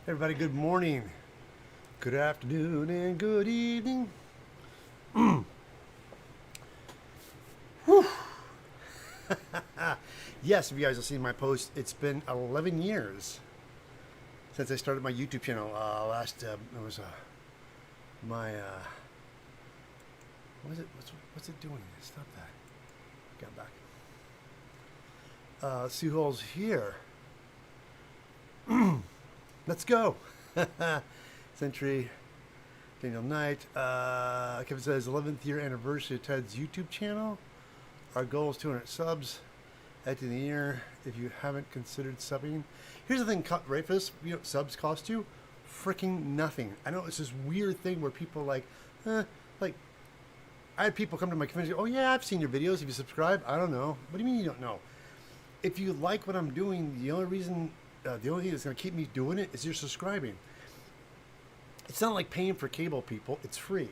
Everybody, good morning, good afternoon, and good evening. Yes, if you guys have seen my post, it's been 11 years since I started my YouTube channel. It was my, what is it? What's it doing? Stop that. Got back. See who all's here. Let's go. Century, Daniel Knight. Kevin says 11th year anniversary of Ted's YouTube channel. Our goal is 200 subs at the end of the year. If you haven't considered subbing, here's the thing, right? For this, subs cost you freaking nothing. I know it's this weird thing where people like I had people come to my convention. Oh yeah, I've seen your videos. If you subscribe, I don't know. What do you mean you don't know? If you like what I'm doing, the only thing that's going to keep me doing it is you're subscribing. It's not like paying for cable, people. It's free.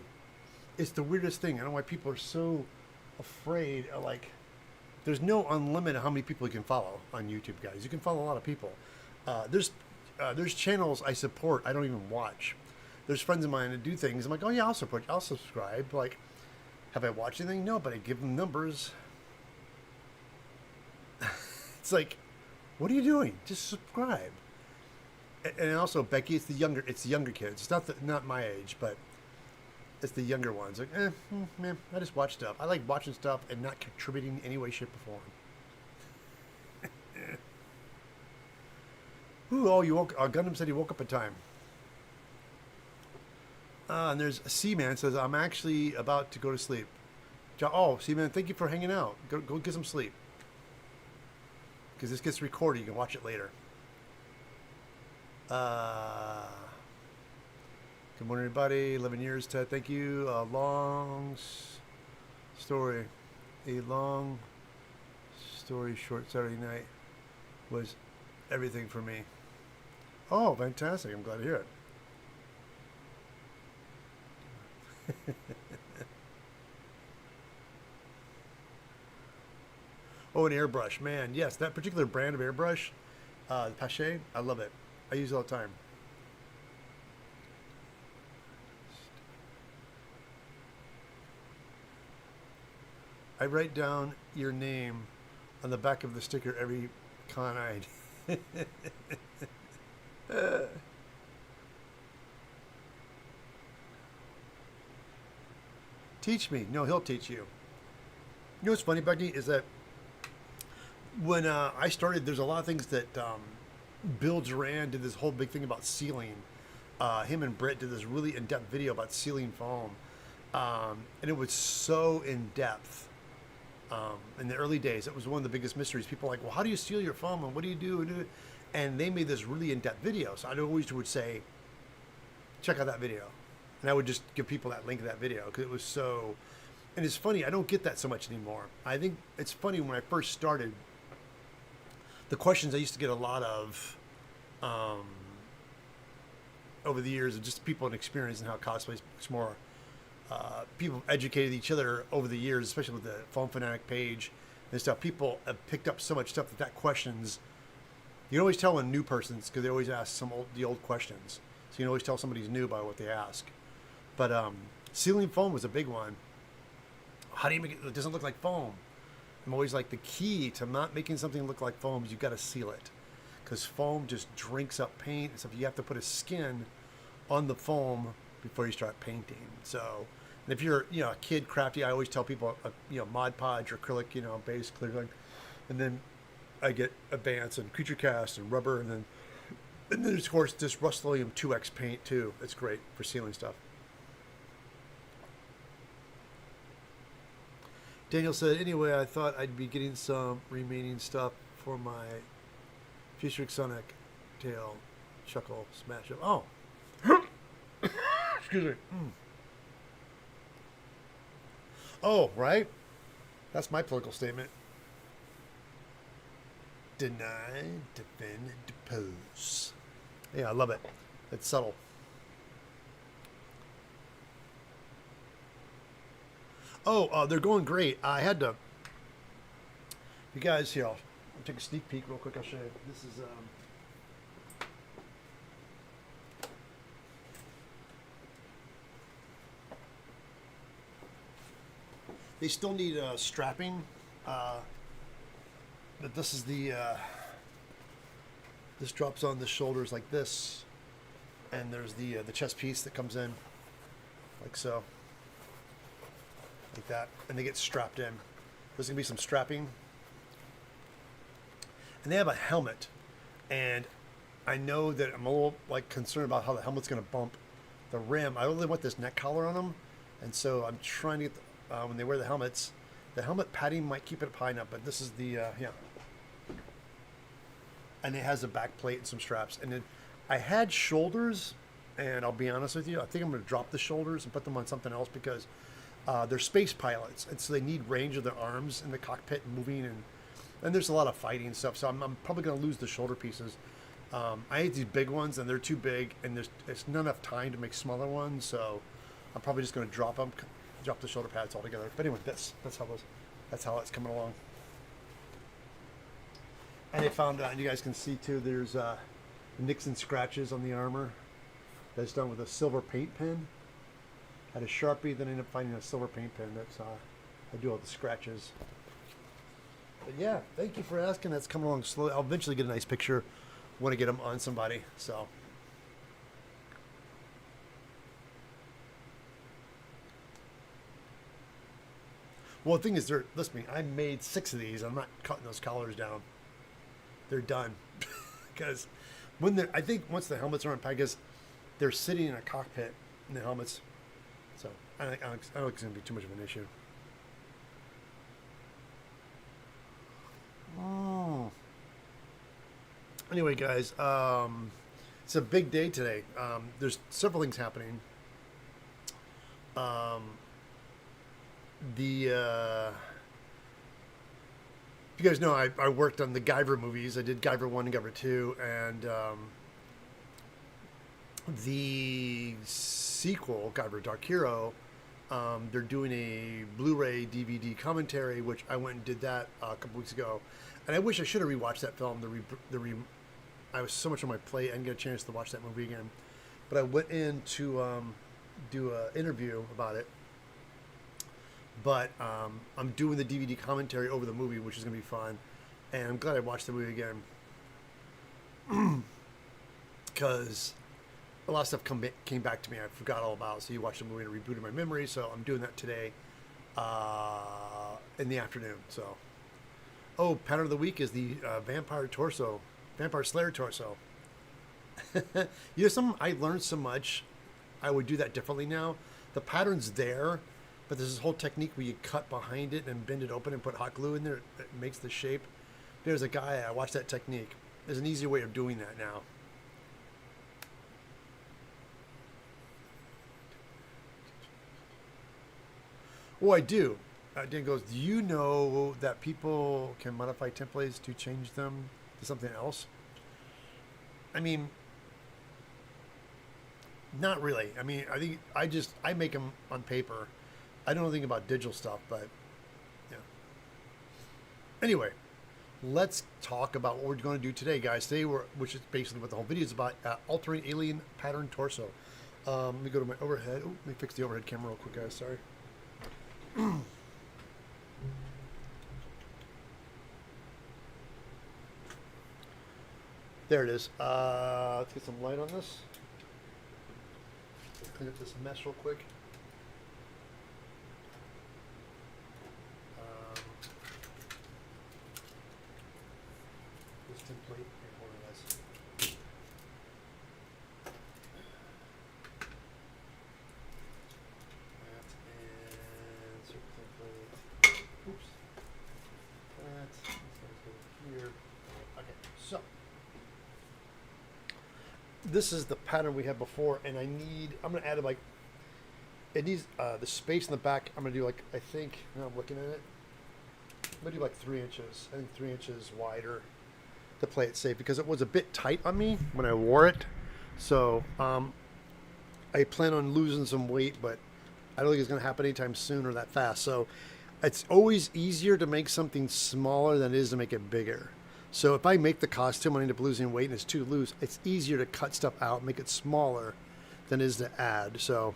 It's the weirdest thing. I don't know why people are so afraid of, there's no unlimited how many people you can follow on YouTube, guys. You can follow a lot of people. There's channels I support I don't even watch. There's friends of mine that do things. I'm like, oh yeah, I'll support. I'll subscribe. Like, have I watched anything? No, but I give them numbers. It's like, what are you doing? Just subscribe. And also, Becky, it's the younger kids. It's not my age, but it's the younger ones. Like, man, I just watch stuff. I like watching stuff and not contributing in any way, shape, or form. Ooh, oh, you woke. Gundam said he woke up in time. And there's a Seaman says, I'm actually about to go to sleep. Oh, Seaman, thank you for hanging out. Go get some sleep. Because this gets recorded. You can watch it later. Good morning, everybody. 11 years, Ted. Thank you. A long story, short Saturday night was everything for me. Oh, fantastic. I'm glad to hear it. Oh, an airbrush, man. Yes, that particular brand of airbrush, the Pache, I love it. I use it all the time. I write down your name on the back of the sticker every con I. Teach me. No, he'll teach you. You know what's funny, Becky, is that when I started, there's a lot of things that Bill Duran did this whole big thing about sealing. Him and Britt did this really in-depth video about sealing foam. And it was so in-depth. In the early days, it was one of the biggest mysteries. People were like, well, how do you seal your foam? And what do you do? And they made this really in-depth video. So I always would say, check out that video. And I would just give people that link of that video because it was so... And it's funny, I don't get that so much anymore. I think it's funny when I first started, the questions I used to get a lot of over the years of just people and experience and how cosplay is more... people educated each other over the years, especially with the Foam Fanatic page and stuff. People have picked up so much stuff that questions... You can always tell when new persons, because they always ask the old questions. So you can always tell somebody's new by what they ask. But sealing foam was a big one. How do you make it doesn't look like foam? I'm always like, the key to not making something look like foam is you've got to seal it. Because foam just drinks up paint and stuff. You have to put a skin on the foam before you start painting. So, and if you're a kid crafty, I always tell people Mod Podge or acrylic, base clear thing. And then I get advanced and creature cast and rubber, and then of course this Rust-Oleum 2X paint too. It's great for sealing stuff. Daniel said, anyway, I thought I'd be getting some remaining stuff for my Future Sonic tail chuckle smash up. Oh. Excuse me. Oh, right? That's my political statement. Deny, defend, depose. Yeah, I love it. It's subtle. Oh, they're going great. I had to... You guys, here, I'll take a sneak peek real quick. I'll show you. This is... They still need strapping. But this is the this drops on the shoulders like this, and there's the chest piece that comes in like so, like that, and they get strapped in. There's gonna be some strapping, and they have a helmet, and I know that I'm a little like concerned about how the helmet's gonna bump the rim. I really want this neck collar on them, and so I'm trying to get when they wear the helmets, the helmet padding might keep it up high enough, but this is the yeah, and it has a back plate and some straps. And then I had shoulders, and I'll be honest with you, I think I'm going to drop the shoulders and put them on something else because they're space pilots, and so they need range of their arms in the cockpit and moving, and there's a lot of fighting and stuff. So I'm probably going to lose the shoulder pieces. I hate these big ones, and they're too big, and it's not enough time to make smaller ones. So I'm probably just going to drop the shoulder pads altogether. But anyway, that's how it's coming along. And I found out, and you guys can see too, there's nicks and scratches on the armor. That's done with a silver paint pen. Had a Sharpie, then I ended up finding a silver paint pen. That's I do all the scratches. But yeah, thank you for asking. That's coming along slowly. I'll eventually get a nice picture when I get them on somebody. So. Well, the thing is, listen to me, I made 6 of these. I'm not cutting those collars down. They're done. Because I think once the helmets are on because they're sitting in a cockpit in the helmets. So I don't think it's going to be too much of an issue. Oh. Anyway, guys, it's a big day today. There's several things happening. You guys know I worked on the Guyver movies. I did Guyver 1 and Guyver 2, and the sequel, Guyver Dark Hero, they're doing a Blu-ray DVD commentary, which I went and did that a couple weeks ago. And I wish I should have rewatched that film. I was so much on my plate, I didn't get a chance to watch that movie again. But I went in to do an interview about it. But I'm doing the DVD commentary over the movie, which is going to be fun. And I'm glad I watched the movie again. Because a lot of stuff came back to me I forgot all about. So you watch the movie and it rebooted my memory. So I'm doing that today in the afternoon. So, pattern of the week is the Vampire Slayer torso. I learned so much. I would do that differently now. The pattern's there. But there's this whole technique where you cut behind it and bend it open and put hot glue in there that makes the shape. There's a guy, I watched that technique. There's an easier way of doing that now. Oh, I do. Dan goes, do you know that people can modify templates to change them to something else? I mean, not really. I mean, I think I make them on paper. I don't know anything about digital stuff, but yeah. Anyway, let's talk about what we're going to do today, guys. Today, which is basically what the whole video is about, altering alien pattern torso. Let me go to my overhead. Oh, let me fix the overhead camera real quick, guys. Sorry. There it is. Let's get some light on this. Clean up this mess real quick. Template and order this. That and circle template. Oops. Let's go here. Okay, so this is the pattern we had before, and I'm going to add it needs the space in the back. I'm going to do I think, now I'm looking at it, I'm going to do 3 inches. I think 3 inches wider to play it safe because it was a bit tight on me when I wore it. So I plan on losing some weight, but I don't think it's going to happen anytime soon or that fast. So it's always easier to make something smaller than it is to make it bigger. So if I make the costume, I end up losing weight and it's too loose, it's easier to cut stuff out, make it smaller than it is to add. So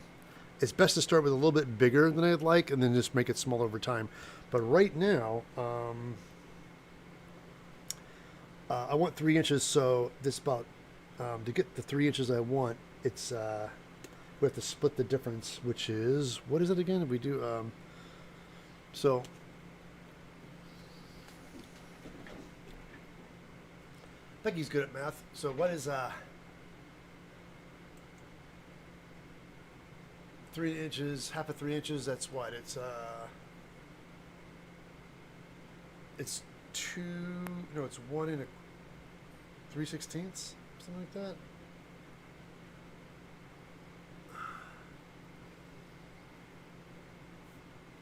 it's best to start with a little bit bigger than I'd like, and then just make it small over time. But right now, I want 3 inches, so this about to get the 3 inches I want, it's we have to split the difference, which is, what is it again? We do so. Becky's good at math. So what is 3 inches? Half of 3 inches. That's what it's 2. No, it's 1 and 3/16, something like that.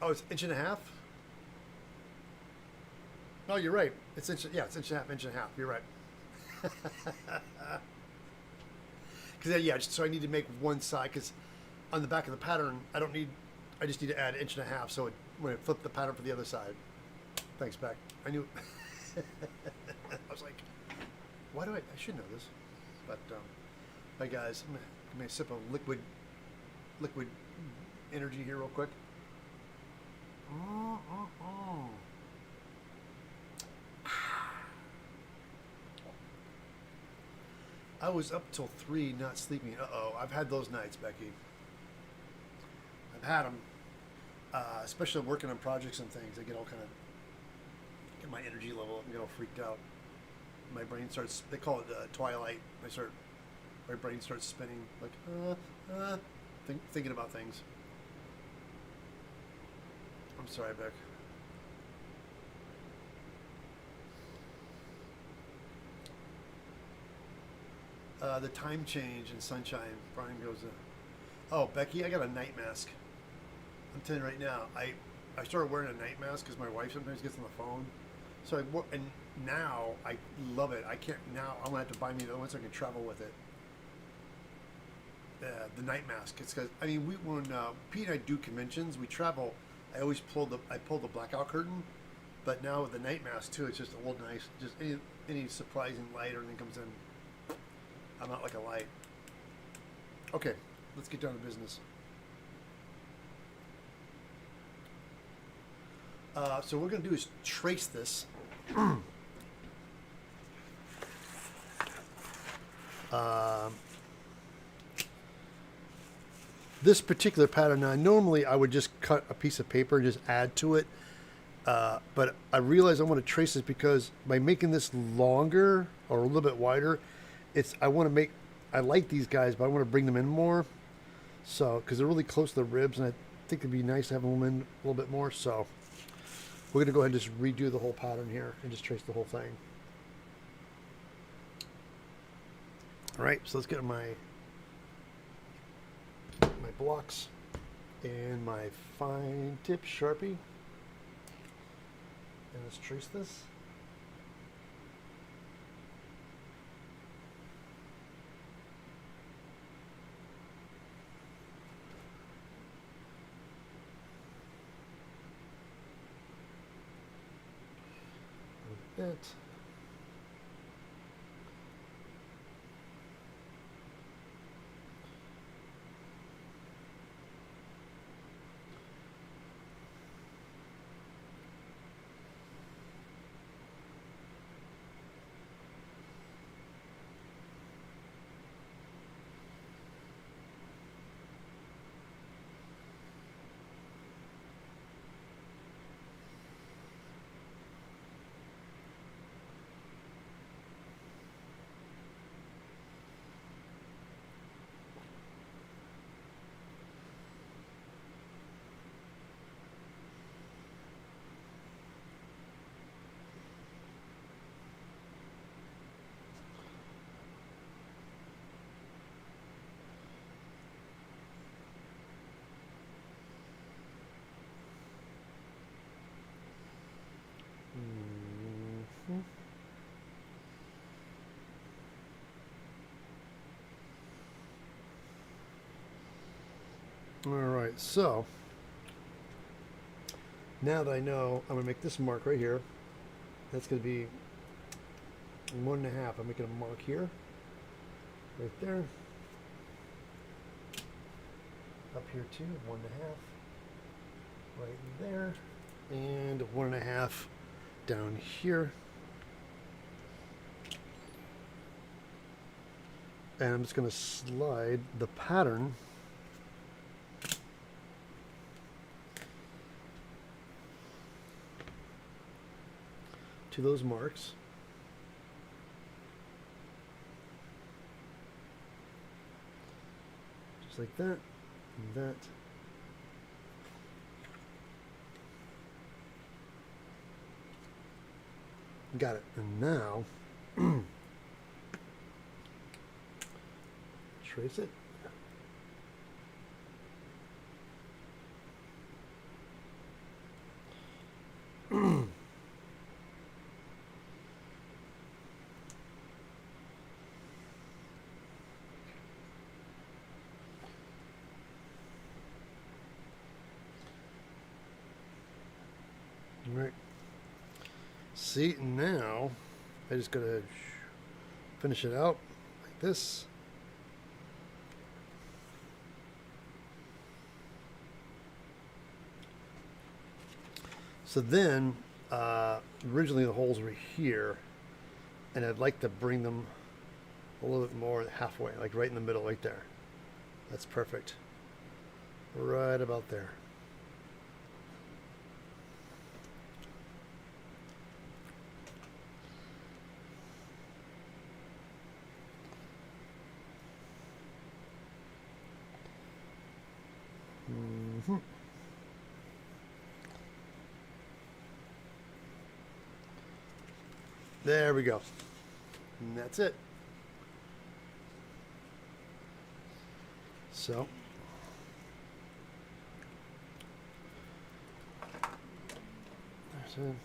Oh, it's 1.5 inches. Oh, you're right. It's inch. Yeah, it's 1.5 inches. You're right. Because yeah, so I need to make one side, because on the back of the pattern I just need to add 1.5 inches, so when I flip the pattern for the other side. Thanks, Beck. I knew. I was like, why do I should know this, but hi guys, I'm gonna sip of liquid energy here real quick. I was up till 3 not sleeping. I've had those nights, Becky. I've had them, especially working on projects and things. I get all kind of, get my energy level up and get all freaked out. My brain starts, they call it twilight. My brain starts spinning, like, thinking about things. I'm sorry, Beck. The time change in sunshine. Brian goes, oh, Becky, I got a night mask. I'm telling you right now, I started wearing a night mask because my wife sometimes gets on the phone. So and now I love it. I can't now. I'm gonna have to buy me another one so I can travel with it. The night mask. It's because when Pete and I do conventions, we travel. I always pull the blackout curtain, but now with the night mask too, it's just a little nice. Just any surprising light or anything comes in, I'm out like a light. Okay, let's get down to business. So what we're going to do is trace this. This particular pattern, now normally I would just cut a piece of paper and just add to it. But I realize I want to trace this because by making this longer or a little bit wider, I like these guys, but I want to bring them in more. So, because they're really close to the ribs, and I think it'd be nice to have them in a little bit more. So, we're going to go ahead and just redo the whole pattern here and just trace the whole thing. All right, so let's get my blocks and my fine tip Sharpie, and let's trace this. It. All right, so now that I know, I'm gonna make this mark right here. That's gonna be 1.5. I'm making a mark here, right there, up here too, 1.5 right there, and 1.5 down here. And I'm just going to slide the pattern to those marks. Just like that, and that. Got it. And now, trace it. All right. See, now I just gotta finish it out like this. So then, originally the holes were here, and I'd like to bring them a little bit more halfway, like right in the middle, right there. That's perfect. Right about there. Mm-hmm. There we go. And that's it. So there's it.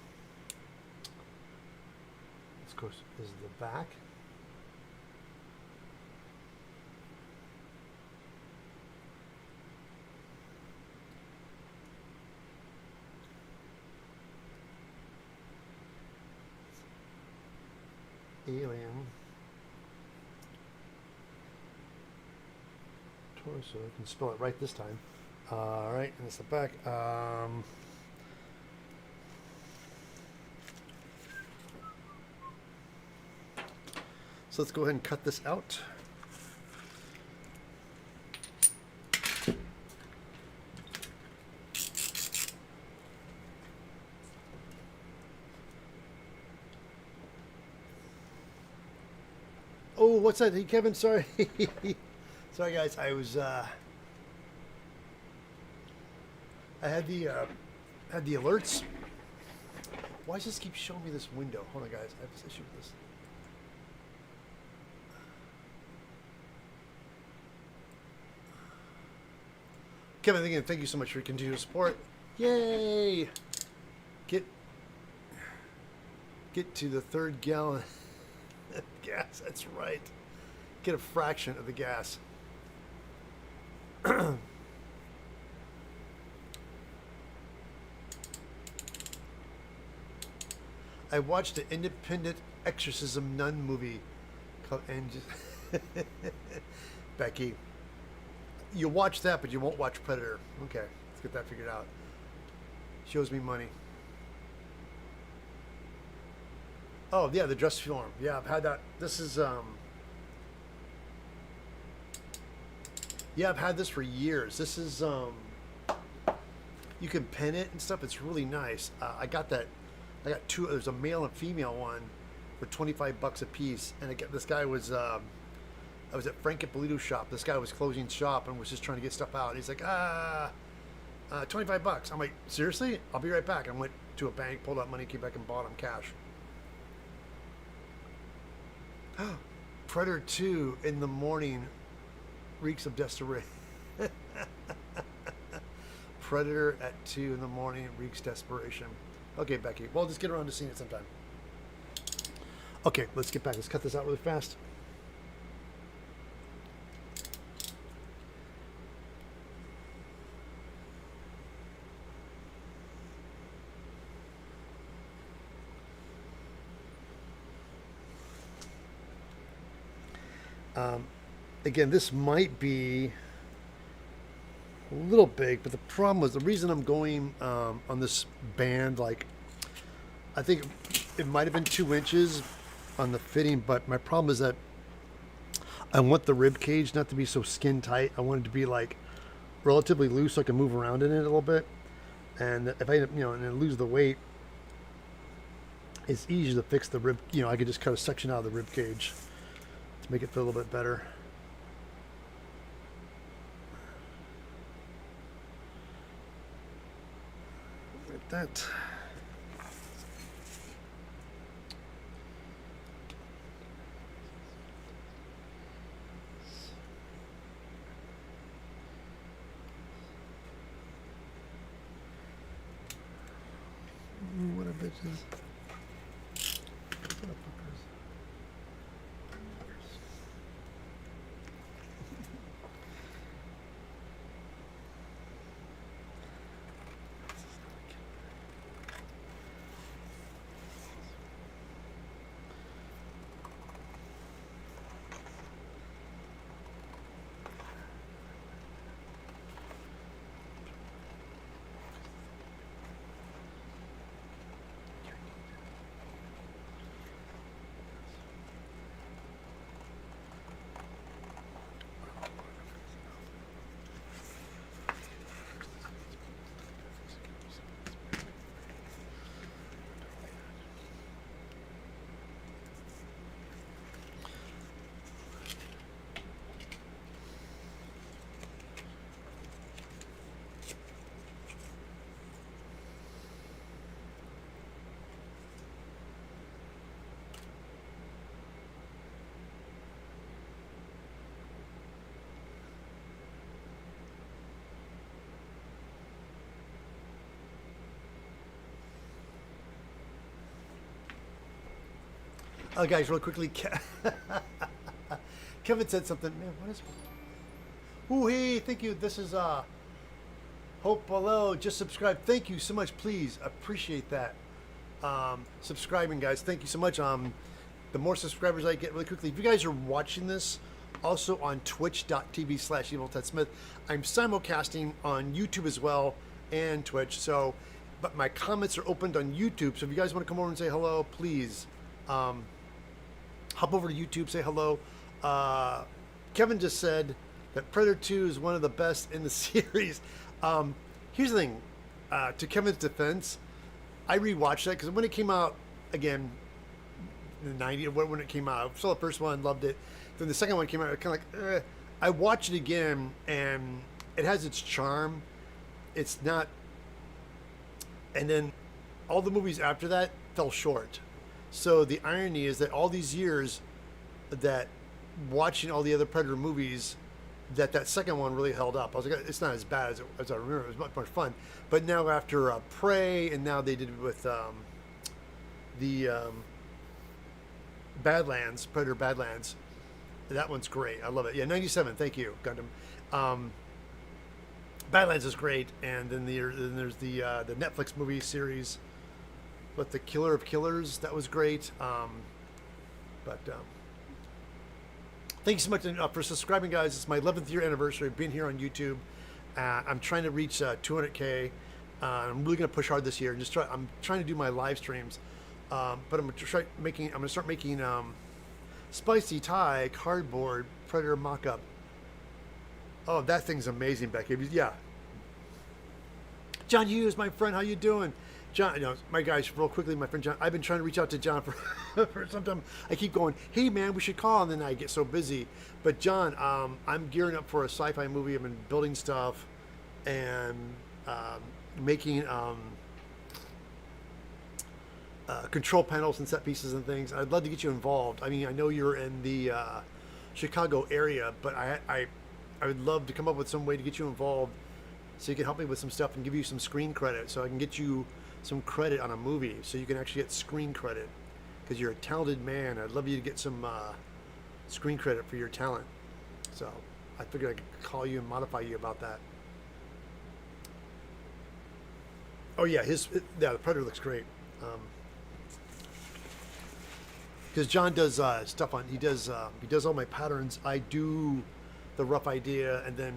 This, of course, is the back. Alien torso. I can spell it right this time. All right, and it's the back. So let's go ahead and cut this out. Oh, what's that? Hey, Kevin, sorry. Sorry, guys. I was, I had the alerts. Why does this keep showing me this window? Hold on, guys. I have this issue with this. Kevin, again, thank you so much for your continued support. Yay! Get to the 3rd gallon. Gas, that's right. Get a fraction of the gas. I watched an independent exorcism nun movie called Becky, you'll watch that, but you won't watch Predator. Okay, let's get that figured out. Shows me money. Oh, yeah, the dress form. Yeah, I've had that. This is, yeah, I've had this for years. This is, you can pin it and stuff. It's really nice. I got that. I got two. There's a male and female one for $25 a piece. And this guy was, I was at Frank Ippolito's shop. This guy was closing shop and was just trying to get stuff out. He's like, $25. I'm like, seriously? I'll be right back. I went to a bank, pulled out money, came back and bought them cash. Predator 2 in the morning reeks of desperation. Predator at 2 in the morning reeks desperation. Okay, Becky. Well, just get around to seeing it sometime. Okay, let's get back. Let's cut this out really fast. Again, this might be a little big, but the problem was the reason I'm going on this band, like, I think it might have been 2 inches on the fitting, but my problem is that I want the rib cage not to be so skin tight. I want it to be like relatively loose so I can move around in it a little bit. And if I, and lose the weight, it's easy to fix the rib. I could just cut a section out of the rib cage to make it feel a little bit better. Like that. What a bitches. Guys, real quickly, Kevin said something. Man, what is? Ooh, hey, thank you. This is Hope. Hello, just subscribe. Thank you so much. Please appreciate that. Subscribing, guys. Thank you so much. The more subscribers I get, really quickly. If you guys are watching this, also on twitch.tv/eviltedsmith, I'm simulcasting on YouTube as well and Twitch. So, but my comments are opened on YouTube. So if you guys want to come over and say hello, please. Hop over to YouTube, say hello. Kevin just said that Predator 2 is one of the best in the series. Here's the thing. To Kevin's defense, I rewatched that because when it came out, again, in the 90s, when it came out, I saw the first one, loved it. Then the second one came out, I kind of like, I watched it again, and it has its charm. It's not... And then all the movies after that fell short. So the irony is that all these years that watching all the other Predator movies, that second one really held up. I was like, it's not as bad as I remember. It was much more fun. But now after Prey, and now they did it with the Badlands, Predator Badlands. That one's great. I love it. Yeah, 97. Thank you, Gundam. Badlands is great, and then there's the Netflix movie series. But the Killer of Killers, that was great. Thank you so much for subscribing, guys. It's my 11th year anniversary of being here on YouTube. I'm trying to reach 200K. I'm really going to push hard this year. I'm trying to do my live streams. But I'm going to start making spicy Thai cardboard Predator mock-up. Oh, that thing's amazing, Becky. Yeah. John Hughes, my friend, how you doing? John, my guys, real quickly, my friend John, I've been trying to reach out to John for some time. I keep going, hey man, we should call, and then I get so busy. But John, I'm gearing up for a sci-fi movie. I've been building stuff and making control panels and set pieces and things. I'd love to get you involved. I mean, I know you're in the Chicago area, but I would love to come up with some way to get you involved so you can help me with some stuff and give you some screen credit so I can get you some credit on a movie so you can actually get screen credit because you're a talented man. I'd love you to get some screen credit for your talent. So I figured I could call you and modify you about that. Oh yeah, the Predator looks great. Because John does stuff on, he does all my patterns. I do the rough idea and then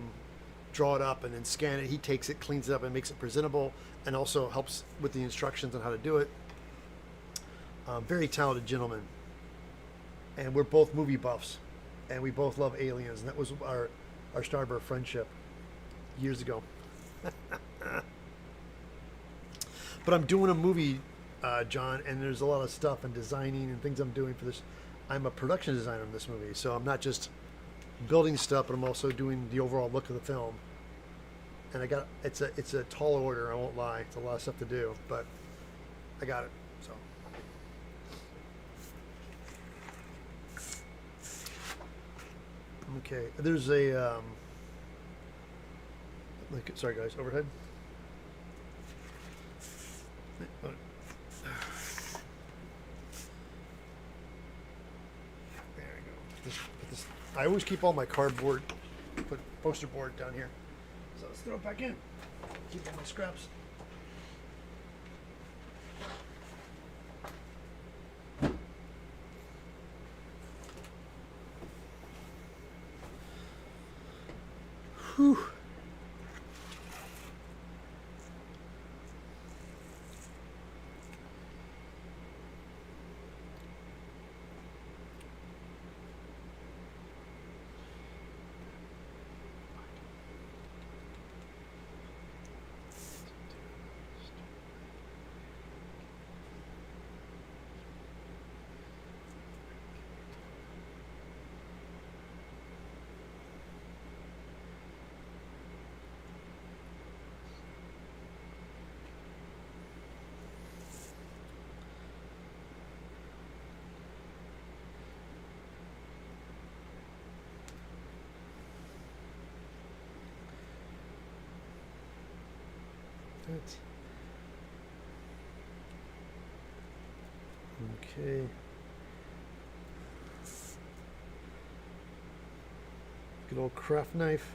draw it up and then scan it. He takes it, cleans it up, and makes it presentable, and also helps with the instructions on how to do it. Very talented gentleman. And we're both movie buffs, and we both love aliens, and that was our start of our friendship years ago. But I'm doing a movie, John, and there's a lot of stuff and designing and things I'm doing for this. I'm a production designer in this movie, so I'm not just building stuff, but I'm also doing the overall look of the film. And it's a tall order, I won't lie. It's a lot of stuff to do, but I got it. So okay, there's a sorry guys, overhead. There we go. I always keep all my cardboard, put poster board down here. So let's throw it back in. Keep all my scraps. Whew. Okay. Good old craft knife.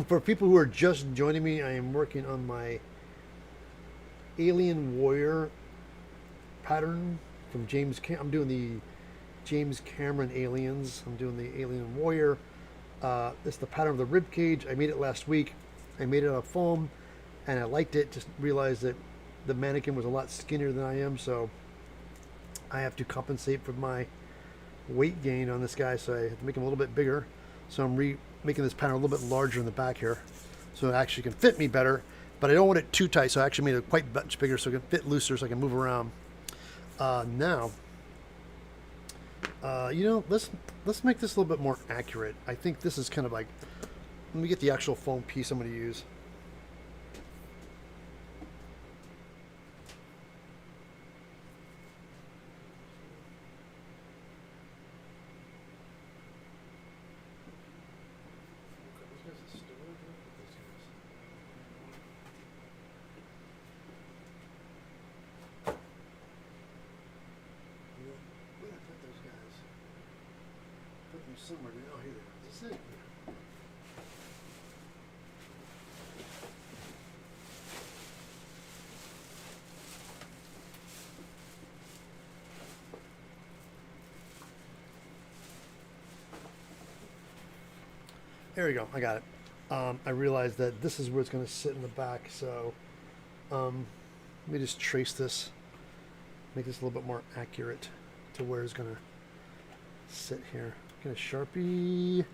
For people who are just joining me, I am working on my Alien Warrior pattern from I'm doing the James Cameron Aliens. I'm doing the Alien Warrior. It's the pattern of the rib cage. I made it last week. I made it out of foam, and I liked it. Just realized that the mannequin was a lot skinnier than I am, so I have to compensate for my weight gain on this guy. So I have to make him a little bit bigger. So I'm making this pattern a little bit larger in the back here, so it actually can fit me better. But I don't want it too tight, so I actually made it quite much bigger so it can fit looser, so I can move around. Now, let's make this a little bit more accurate. I think this is kind of like, let me get the actual foam piece I'm going to use. Somewhere now, here they are. Is this it? There we go. I got it. I realized that this is where it's going to sit in the back. So let me just trace this, make this a little bit more accurate to where it's going to sit here. Get a Sharpie.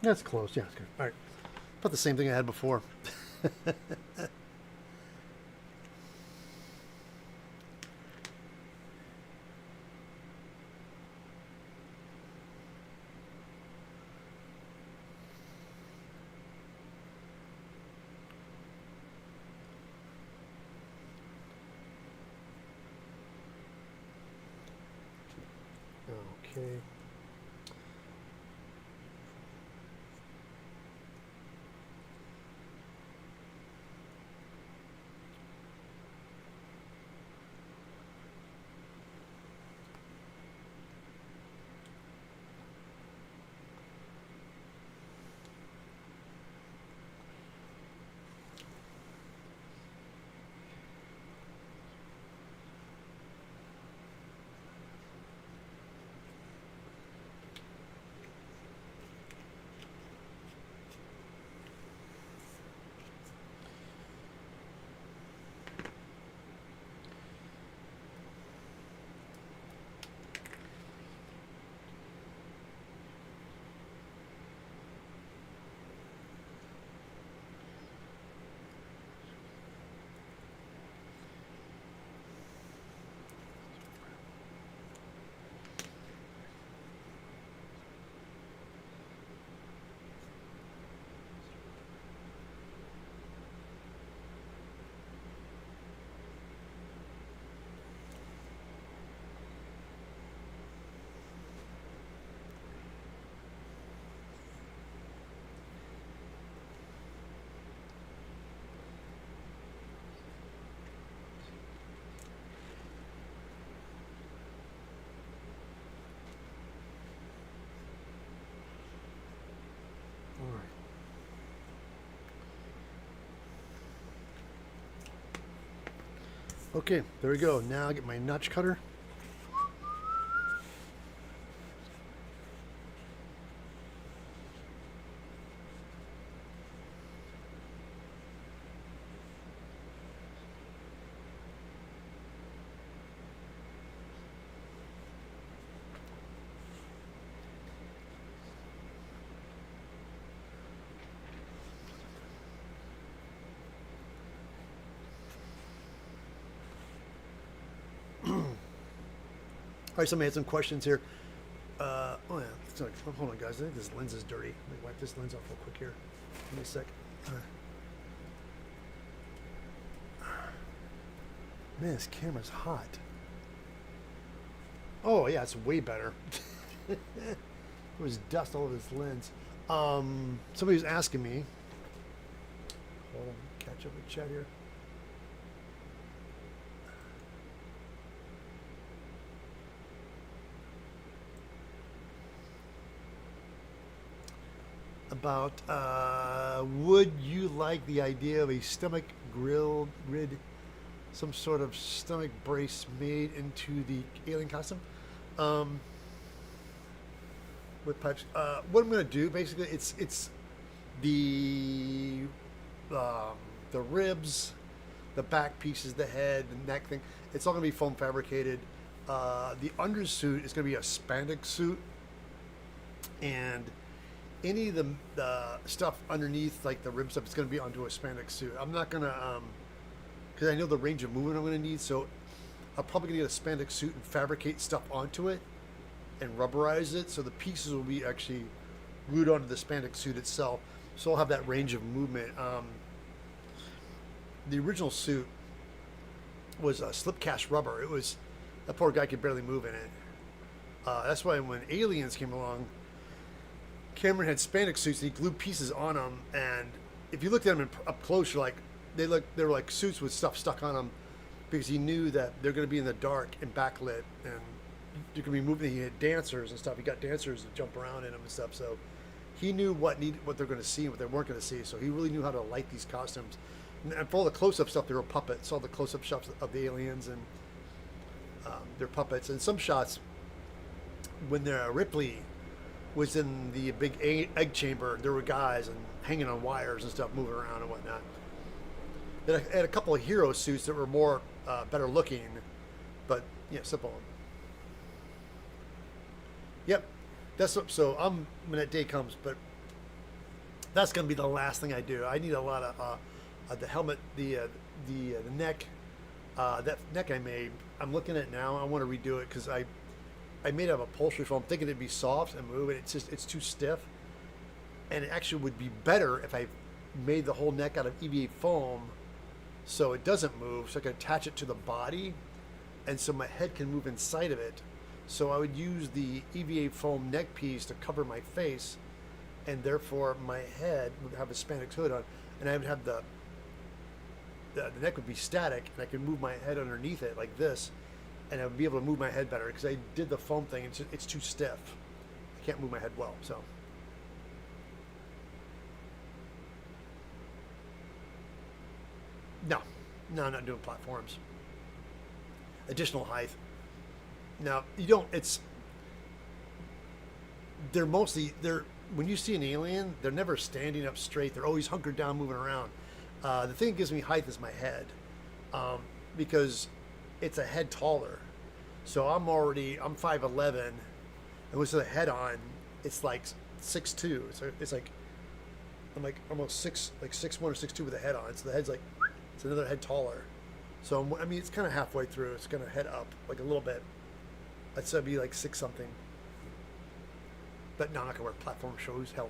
That's close. Yeah, it's good. All right. About the same thing I had before. okay. Okay, there we go. Now I get my notch cutter. All right, somebody had some questions here. Oh yeah, sorry, hold on, guys. I think this lens is dirty. Let me wipe this lens off real quick here. Give me a sec. Man, this camera's hot. Oh yeah, it's way better. There was dust all over this lens. Somebody was asking me. Hold on, catch up with chat here. About would you like the idea of a stomach grill rid, some sort of stomach brace made into the alien costume with pipes? What I'm going to do basically, it's the ribs, the back pieces, the head, the neck thing. It's all going to be foam fabricated. The undersuit is going to be a spandex suit, and any of the stuff underneath, like the rib stuff, is going to be onto a spandex suit. I'm not going to, because I know the range of movement I'm going to need, so I'm probably going to get a spandex suit and fabricate stuff onto it and rubberize it, so the pieces will be actually glued onto the spandex suit itself, so I'll have that range of movement. The original suit was a slip cast rubber. It was, that poor guy could barely move in it. That's why when Aliens came along, Cameron had spandex suits and he glued pieces on them, and if you looked at them up close, you're like, they were like suits with stuff stuck on them, because he knew that they're going to be in the dark and backlit, and you're going to be moving. He had dancers and stuff. He got dancers to jump around in them and stuff. So he knew what they're going to see and what they weren't going to see. So he really knew how to light these costumes. And for all the close-up stuff, they were puppets. All the close-up shots of the aliens and they're puppets. And some shots, when Ripley was in the big egg chamber, there were guys and hanging on wires and stuff, moving around and whatnot. Then I had a couple of hero suits that were more better looking, but yeah, simple. Yep, that's what, so when that day comes, but that's gonna be the last thing I do. I need a lot of the helmet, the neck, that neck I made. I'm looking at it now. I want to redo it because I made out of upholstery foam, thinking it'd be soft and move, and it's too stiff. And it actually would be better if I made the whole neck out of EVA foam, so it doesn't move, so I can attach it to the body, and so my head can move inside of it. So I would use the EVA foam neck piece to cover my face, and therefore my head would have a spandex hood on, and I would have the neck would be static, and I could move my head underneath it like this, and I would be able to move my head better because I did the foam thing. It's too stiff. I can't move my head well. So no, I'm not doing platforms. Additional height. Now you don't. They're when you see an alien, they're never standing up straight. They're always hunkered down, moving around. The thing that gives me height is my head, because it's a head taller. So I'm 5'11", and with the head on, it's like 6'2". It's like I'm like almost 6'1" or 6'2" with the head on. So the head's like it's another head taller. So it's kind of halfway through. It's gonna head up like a little bit. I'd say be like 6 something. But no, I'm not gonna wear platform shoes. Hell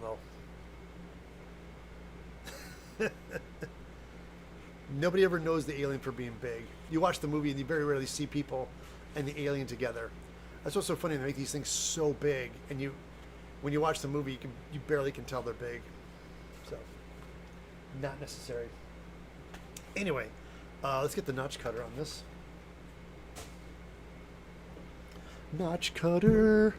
no. Nobody ever knows the alien for being big. You watch the movie and you very rarely see people and the alien together. That's what's so funny. They make these things so big, and when you watch the movie, you barely can tell they're big. So, not necessary. Anyway, let's get the notch cutter on this. Notch cutter.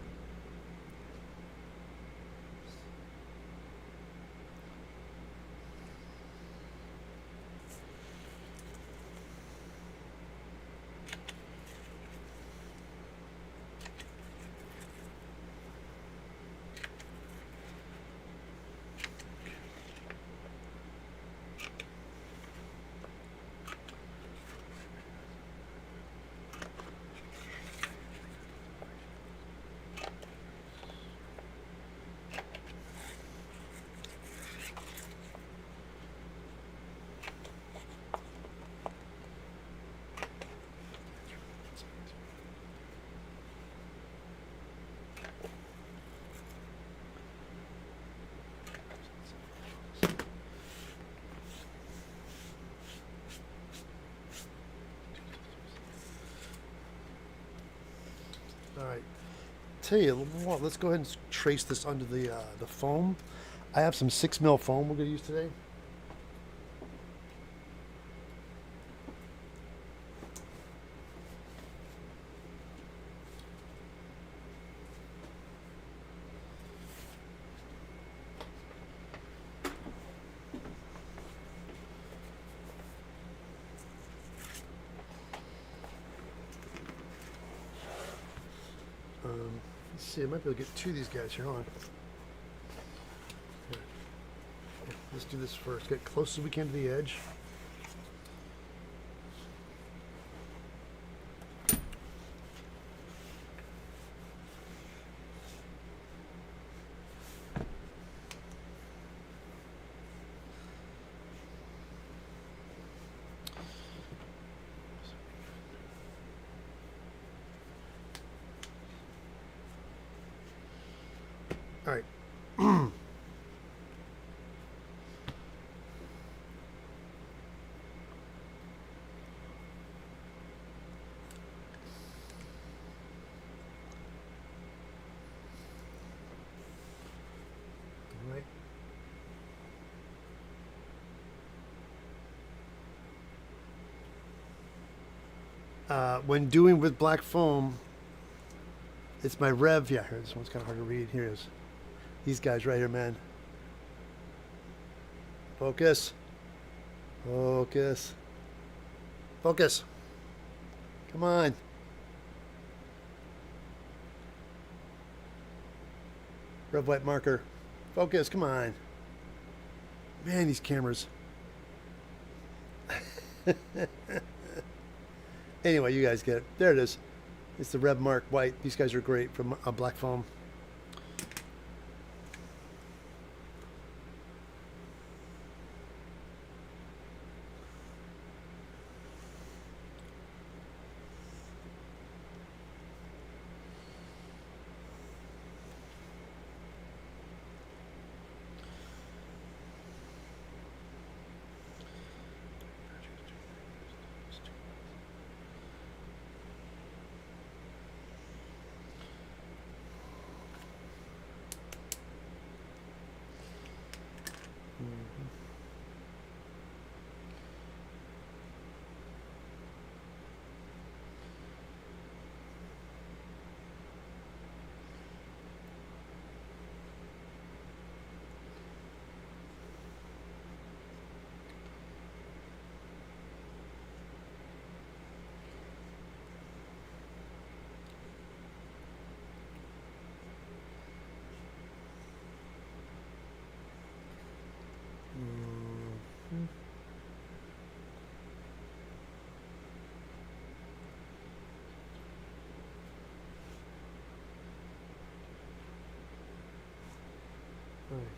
All right. Tell you what, let's go ahead and trace this under the foam. I have some 6 mil foam we're going to use today. Let's see, I might be able to get 2 of these guys here. Hold on. Here. Let's do this first. Get close as we can to the edge. All right. When doing with black foam, it's my rev. Yeah, here, this one's kind of hard to read. Here it is. These guys right here, man. Focus. Focus. Focus. Come on. Red, white marker. Focus, come on. Man, these cameras. Anyway, you guys get it. There it is. It's the red mark white. These guys are great from black foam.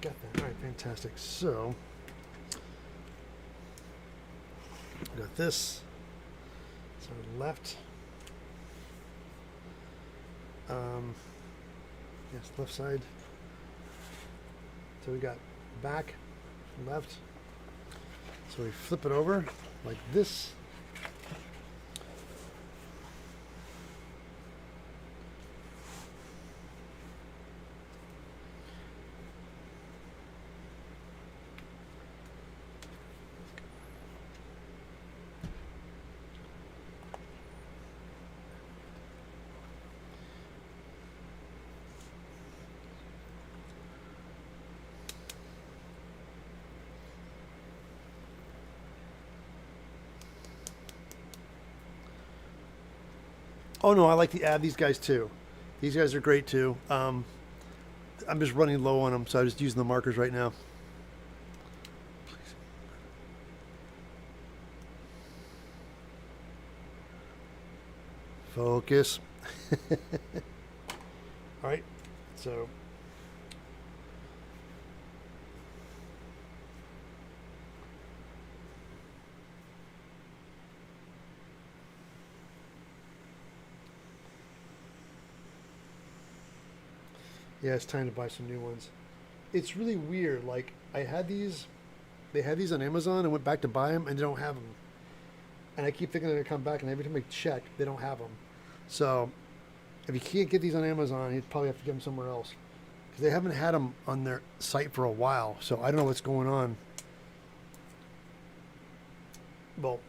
got that. All right, fantastic. So, we got this. So left. Yes, left side. So we got back, left. So we flip it over like this. Oh no, I like to add these guys too. These guys are great too. I'm just running low on them, so I'm just using the markers right now. Focus. All right, so yeah, it's time to buy some new ones. It's really weird. Like I had these, they had these on Amazon. I went back to buy them, and they don't have them. And I keep thinking they're gonna come back, and every time I check, they don't have them. So if you can't get these on Amazon, you probably have to get them somewhere else because they haven't had them on their site for a while. So I don't know what's going on. Well,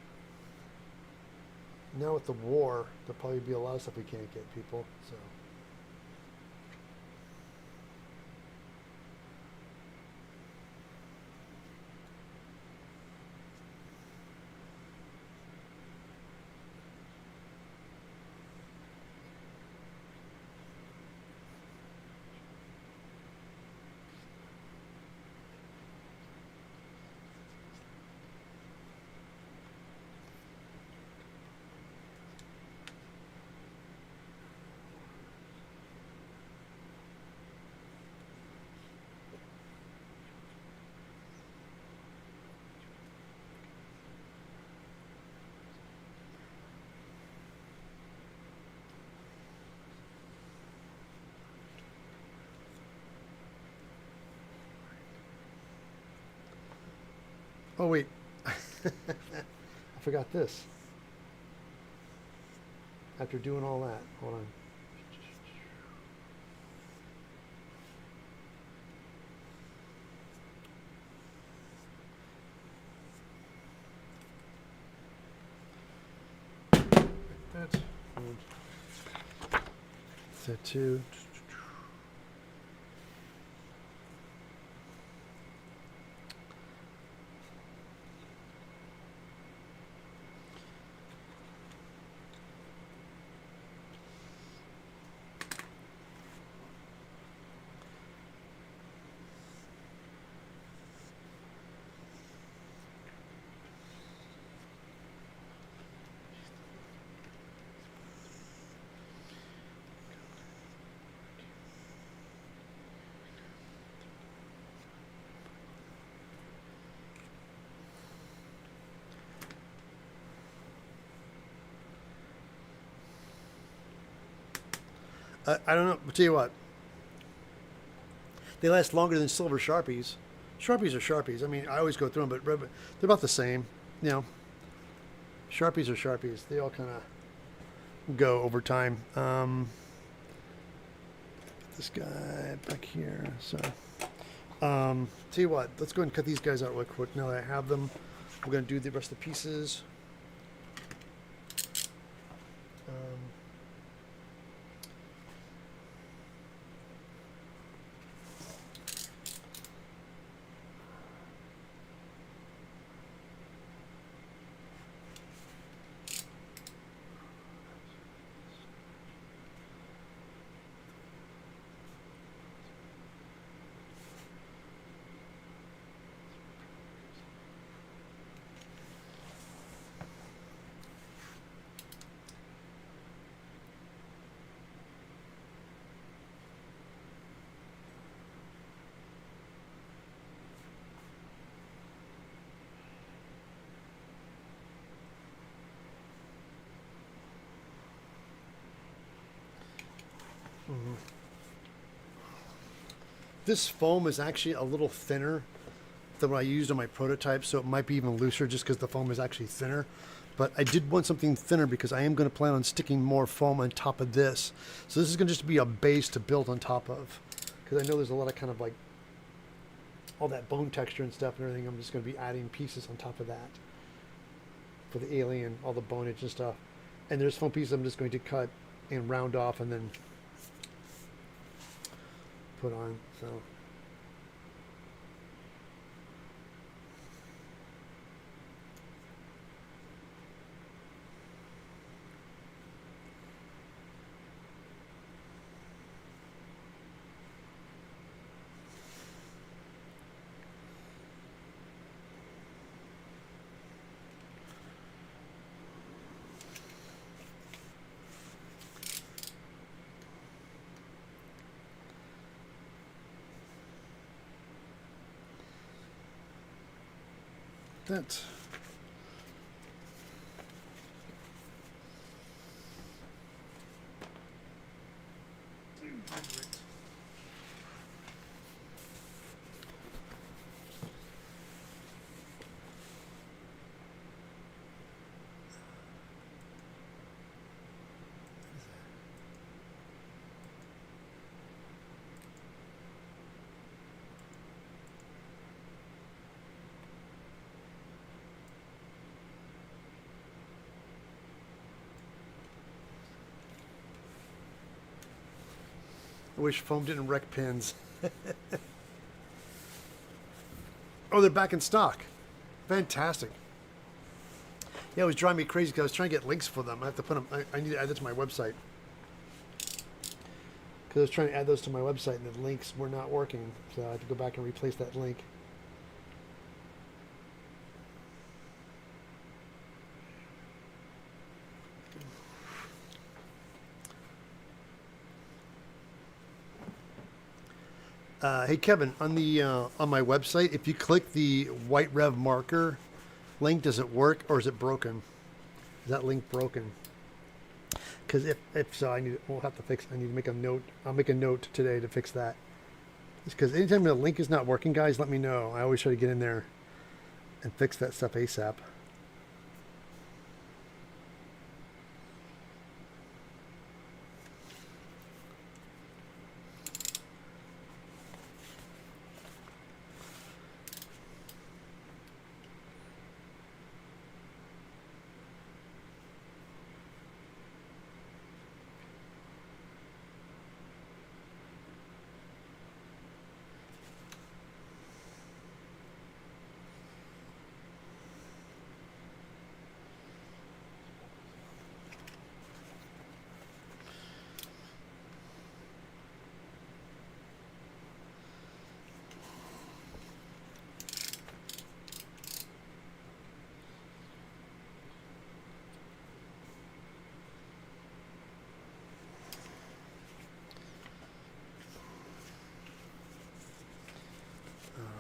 now with the war, there'll probably be a lot of stuff we can't get, people. So. Oh wait, I forgot this. After doing all that, hold on. That. Set two. I don't know. I'll tell you what. They last longer than silver Sharpies. Sharpies are Sharpies. I mean, I always go through them, but they're about the same. You know, Sharpies are Sharpies. They all kind of go over time. This guy back here. So, tell you what. Let's go ahead and cut these guys out real quick. Now that I have them, we're going to do the rest of the pieces. This foam is actually a little thinner than what I used on my prototype, so it might be even looser just because the foam is actually thinner. But I did want something thinner because I am going to plan on sticking more foam on top of this. So this is going to just be a base to build on top of. Because I know there's a lot of kind of like all that bone texture and stuff and everything. I'm just going to be adding pieces on top of that for the alien, all the bonage and stuff. And there's foam pieces I'm just going to cut and round off and then put on. So that. I wish foam didn't wreck pins. Oh, they're back in stock. Fantastic. Yeah, it was driving me crazy because I was trying to get links for them. I have to put them. I need to add that to my website. Because I was trying to add those to my website and the links were not working. So I had to go back and replace that link. Hey Kevin, on the on my website, if you click the white rev marker link, does it work or is it broken? Is that link broken? Because if so, we'll have to fix. I need to make a note. I'll make a note today to fix that. Just because anytime the link is not working, guys, let me know. I always try to get in there and fix that stuff ASAP.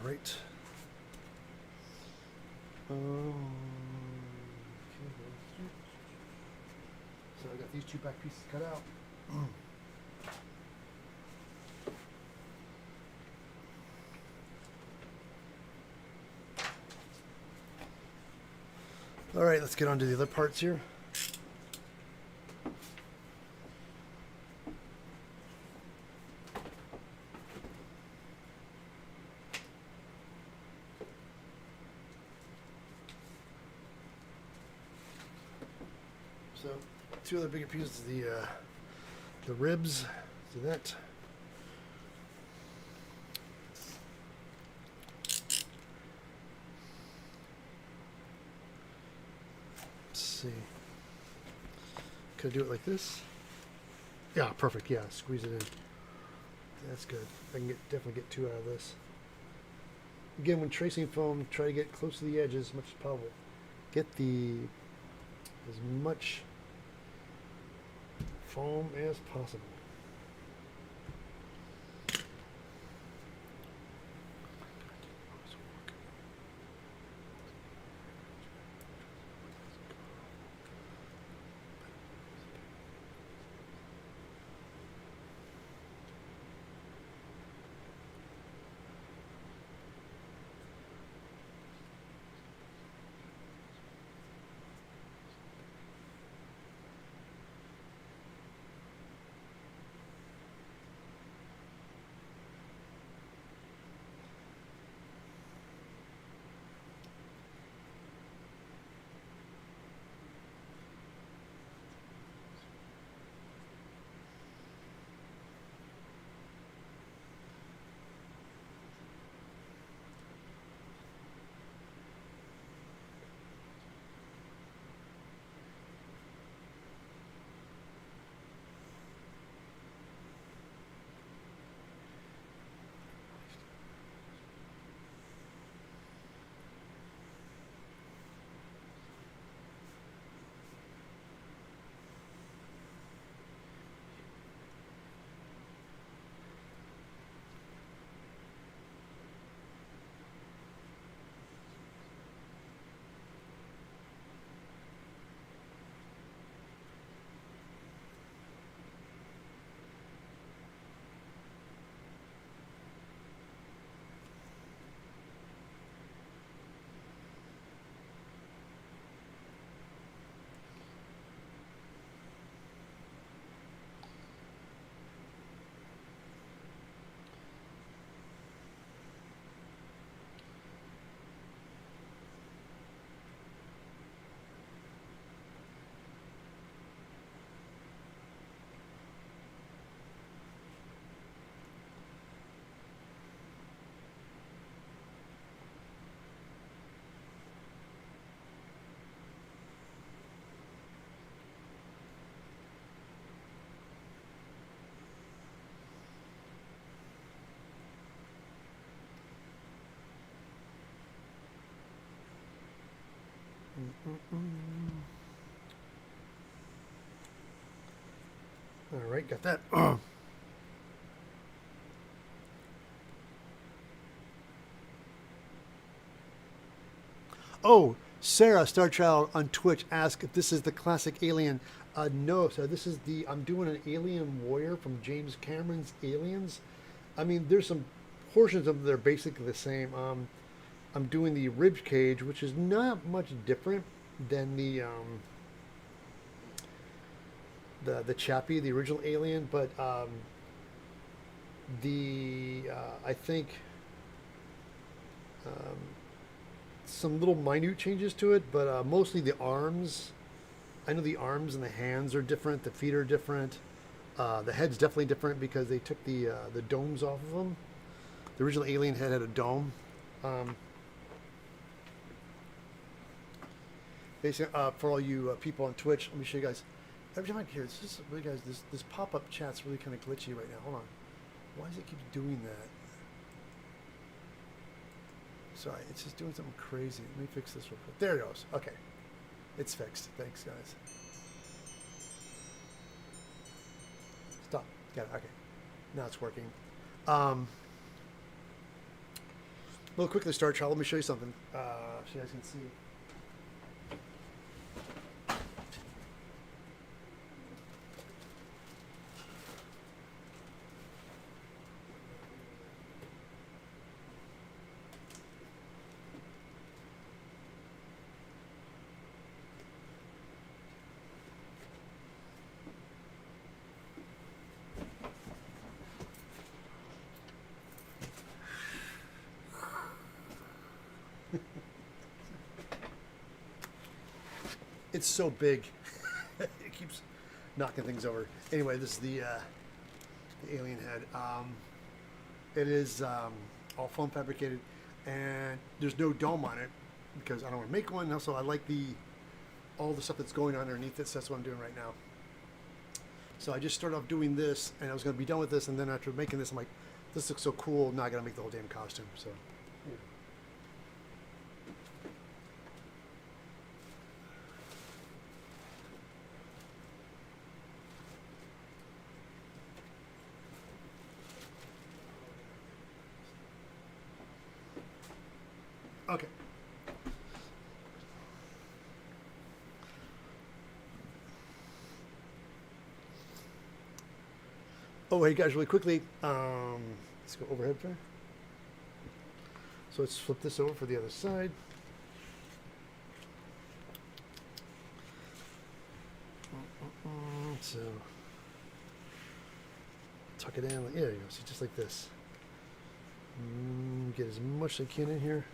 Right. So I got these two back pieces cut out. All right, let's get on to the other parts here. So, two other bigger pieces, the ribs, so that. Let's see. Could I do it like this? Yeah, perfect. Yeah, squeeze it in. That's good. I can definitely get two out of this. Again, when tracing foam, try to get close to the edge as much as possible. Get as much foam as possible. right, got that. Oh, Sarah Star Child on Twitch asked if this is the classic Alien. No, so this is I'm doing an Alien Warrior from James Cameron's Aliens. I mean, there's some portions of them that are basically the same. I'm doing the rib cage, which is not much different than the Chappie, the original Alien, but I think um, some little minute changes to it, but mostly the arms. I know the arms and the hands are different. The feet are different. The head's definitely different because they took the domes off of them. The original Alien head had a dome. Basically, for all you people on Twitch, let me show you guys. Every time I hear this pop-up chat's really kind of glitchy right now. Hold on. Why does it keep doing that? Sorry, it's just doing something crazy. Let me fix this real quick. There it goes. Okay. It's fixed. Thanks, guys. Stop. Got it. Okay. Now it's working. Real quickly, Star Child, let me show you something. So you guys can see. It's so big, it keeps knocking things over. Anyway, this is the alien head. It is all foam fabricated, and there's no dome on it because I don't want to make one. And also, I like all the stuff that's going on underneath it. So that's what I'm doing right now. So I just started off doing this, and I was going to be done with this, and then after making this, I'm like, this looks so cool. Now I got to make the whole damn costume. So. Yeah. Okay. Oh, hey guys, really quickly, let's go overhead there. So let's flip this over for the other side. So tuck it in. There you go. So just like this. Get as much as I can in here.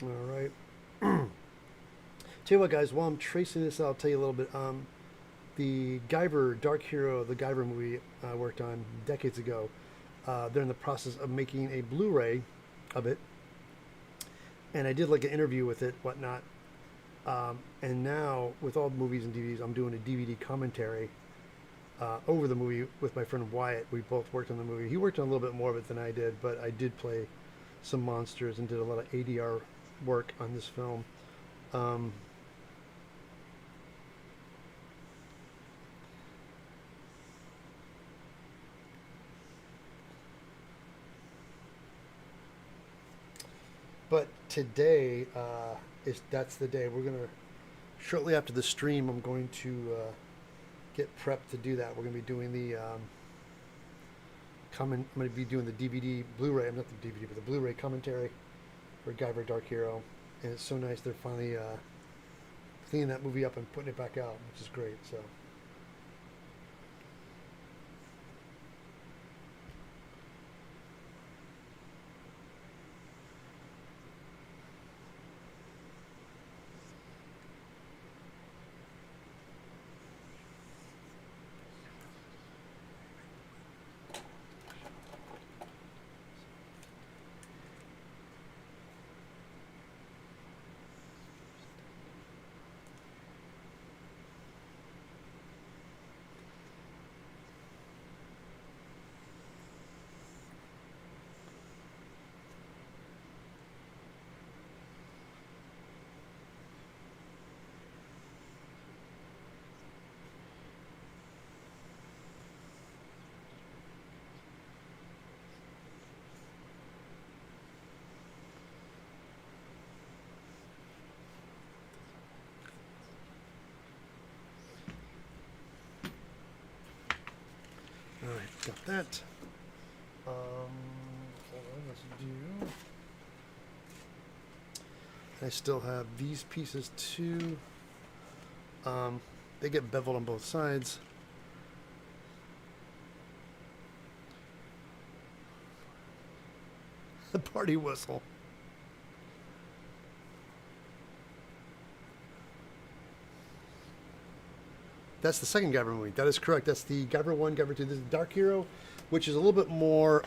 All right. Tell you what, guys, while I'm tracing this, I'll tell you a little bit. The Guyver, Dark Hero, the Guyver movie I worked on decades ago, they're in the process of making a Blu-ray of it. And I did like an interview with it, whatnot. And now, with all the movies and DVDs, I'm doing a DVD commentary over the movie with my friend Wyatt. We both worked on the movie. He worked on a little bit more of it than I did, but I did play some monsters and did a lot of ADR work on this film. But today that's the day. We're gonna shortly after the stream. I'm going to get prepped to do that. We're gonna be doing the I'm gonna be doing the DVD Blu-ray. I'm not the DVD, but the Blu-ray commentary for Guyver Dark Hero, and it's so nice they're finally cleaning that movie up and putting it back out, which is great. So All right, got that. Hold on, let's do. I still have these pieces too. They get beveled on both sides. The party whistle. That's the second Guyver movie. That is correct. That's the Guyver 1, Guyver 2. This is Dark Hero, which is a little bit more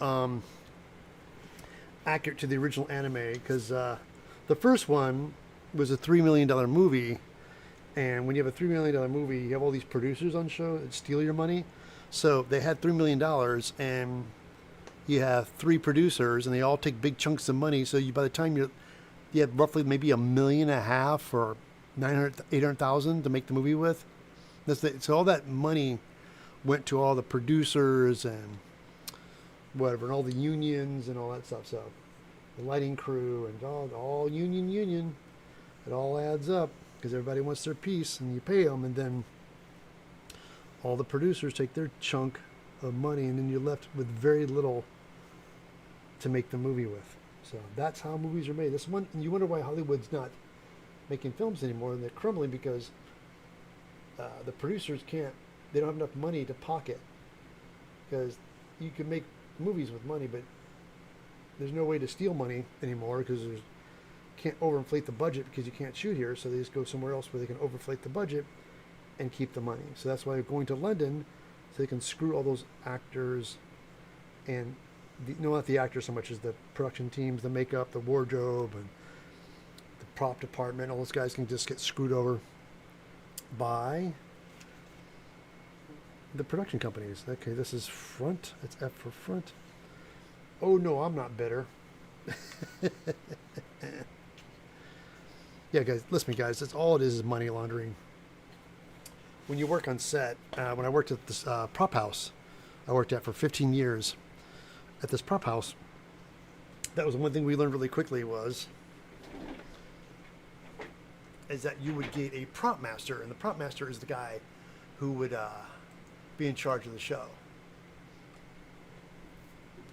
accurate to the original anime, because the first one was a $3 million movie, and when you have a $3 million movie, you have all these producers on show that steal your money. So they had $3 million, and you have 3 producers, and they all take big chunks of money. So by the time you have roughly maybe $1.5 million or 800,000 to make the movie with. So all that money went to all the producers and whatever, and all the unions and all that stuff. So the lighting crew and all union. It all adds up because everybody wants their piece, and you pay them, and then all the producers take their chunk of money, and then you're left with very little to make the movie with. So that's how movies are made. This one, and you wonder why Hollywood's not making films anymore, and they're crumbling because the producers they don't have enough money to pocket, because you can make movies with money, but there's no way to steal money anymore because you can't overinflate the budget because you can't shoot here, so they just go somewhere else where they can overinflate the budget and keep the money. So that's why they're going to London, so they can screw all those actors and not the actors so much as the production teams, the makeup, the wardrobe, and the prop department. All those guys can just get screwed over by the production companies. Okay, this is front. It's F for front. Oh no, I'm not bitter. Yeah, guys, listen to me, guys. That's all it is money laundering. When you work on set, when I worked at this prop house, I worked at for 15 years. At this prop house, that was one thing we learned really quickly is that you would get a prop master, and the prop master is the guy who would be in charge of the show.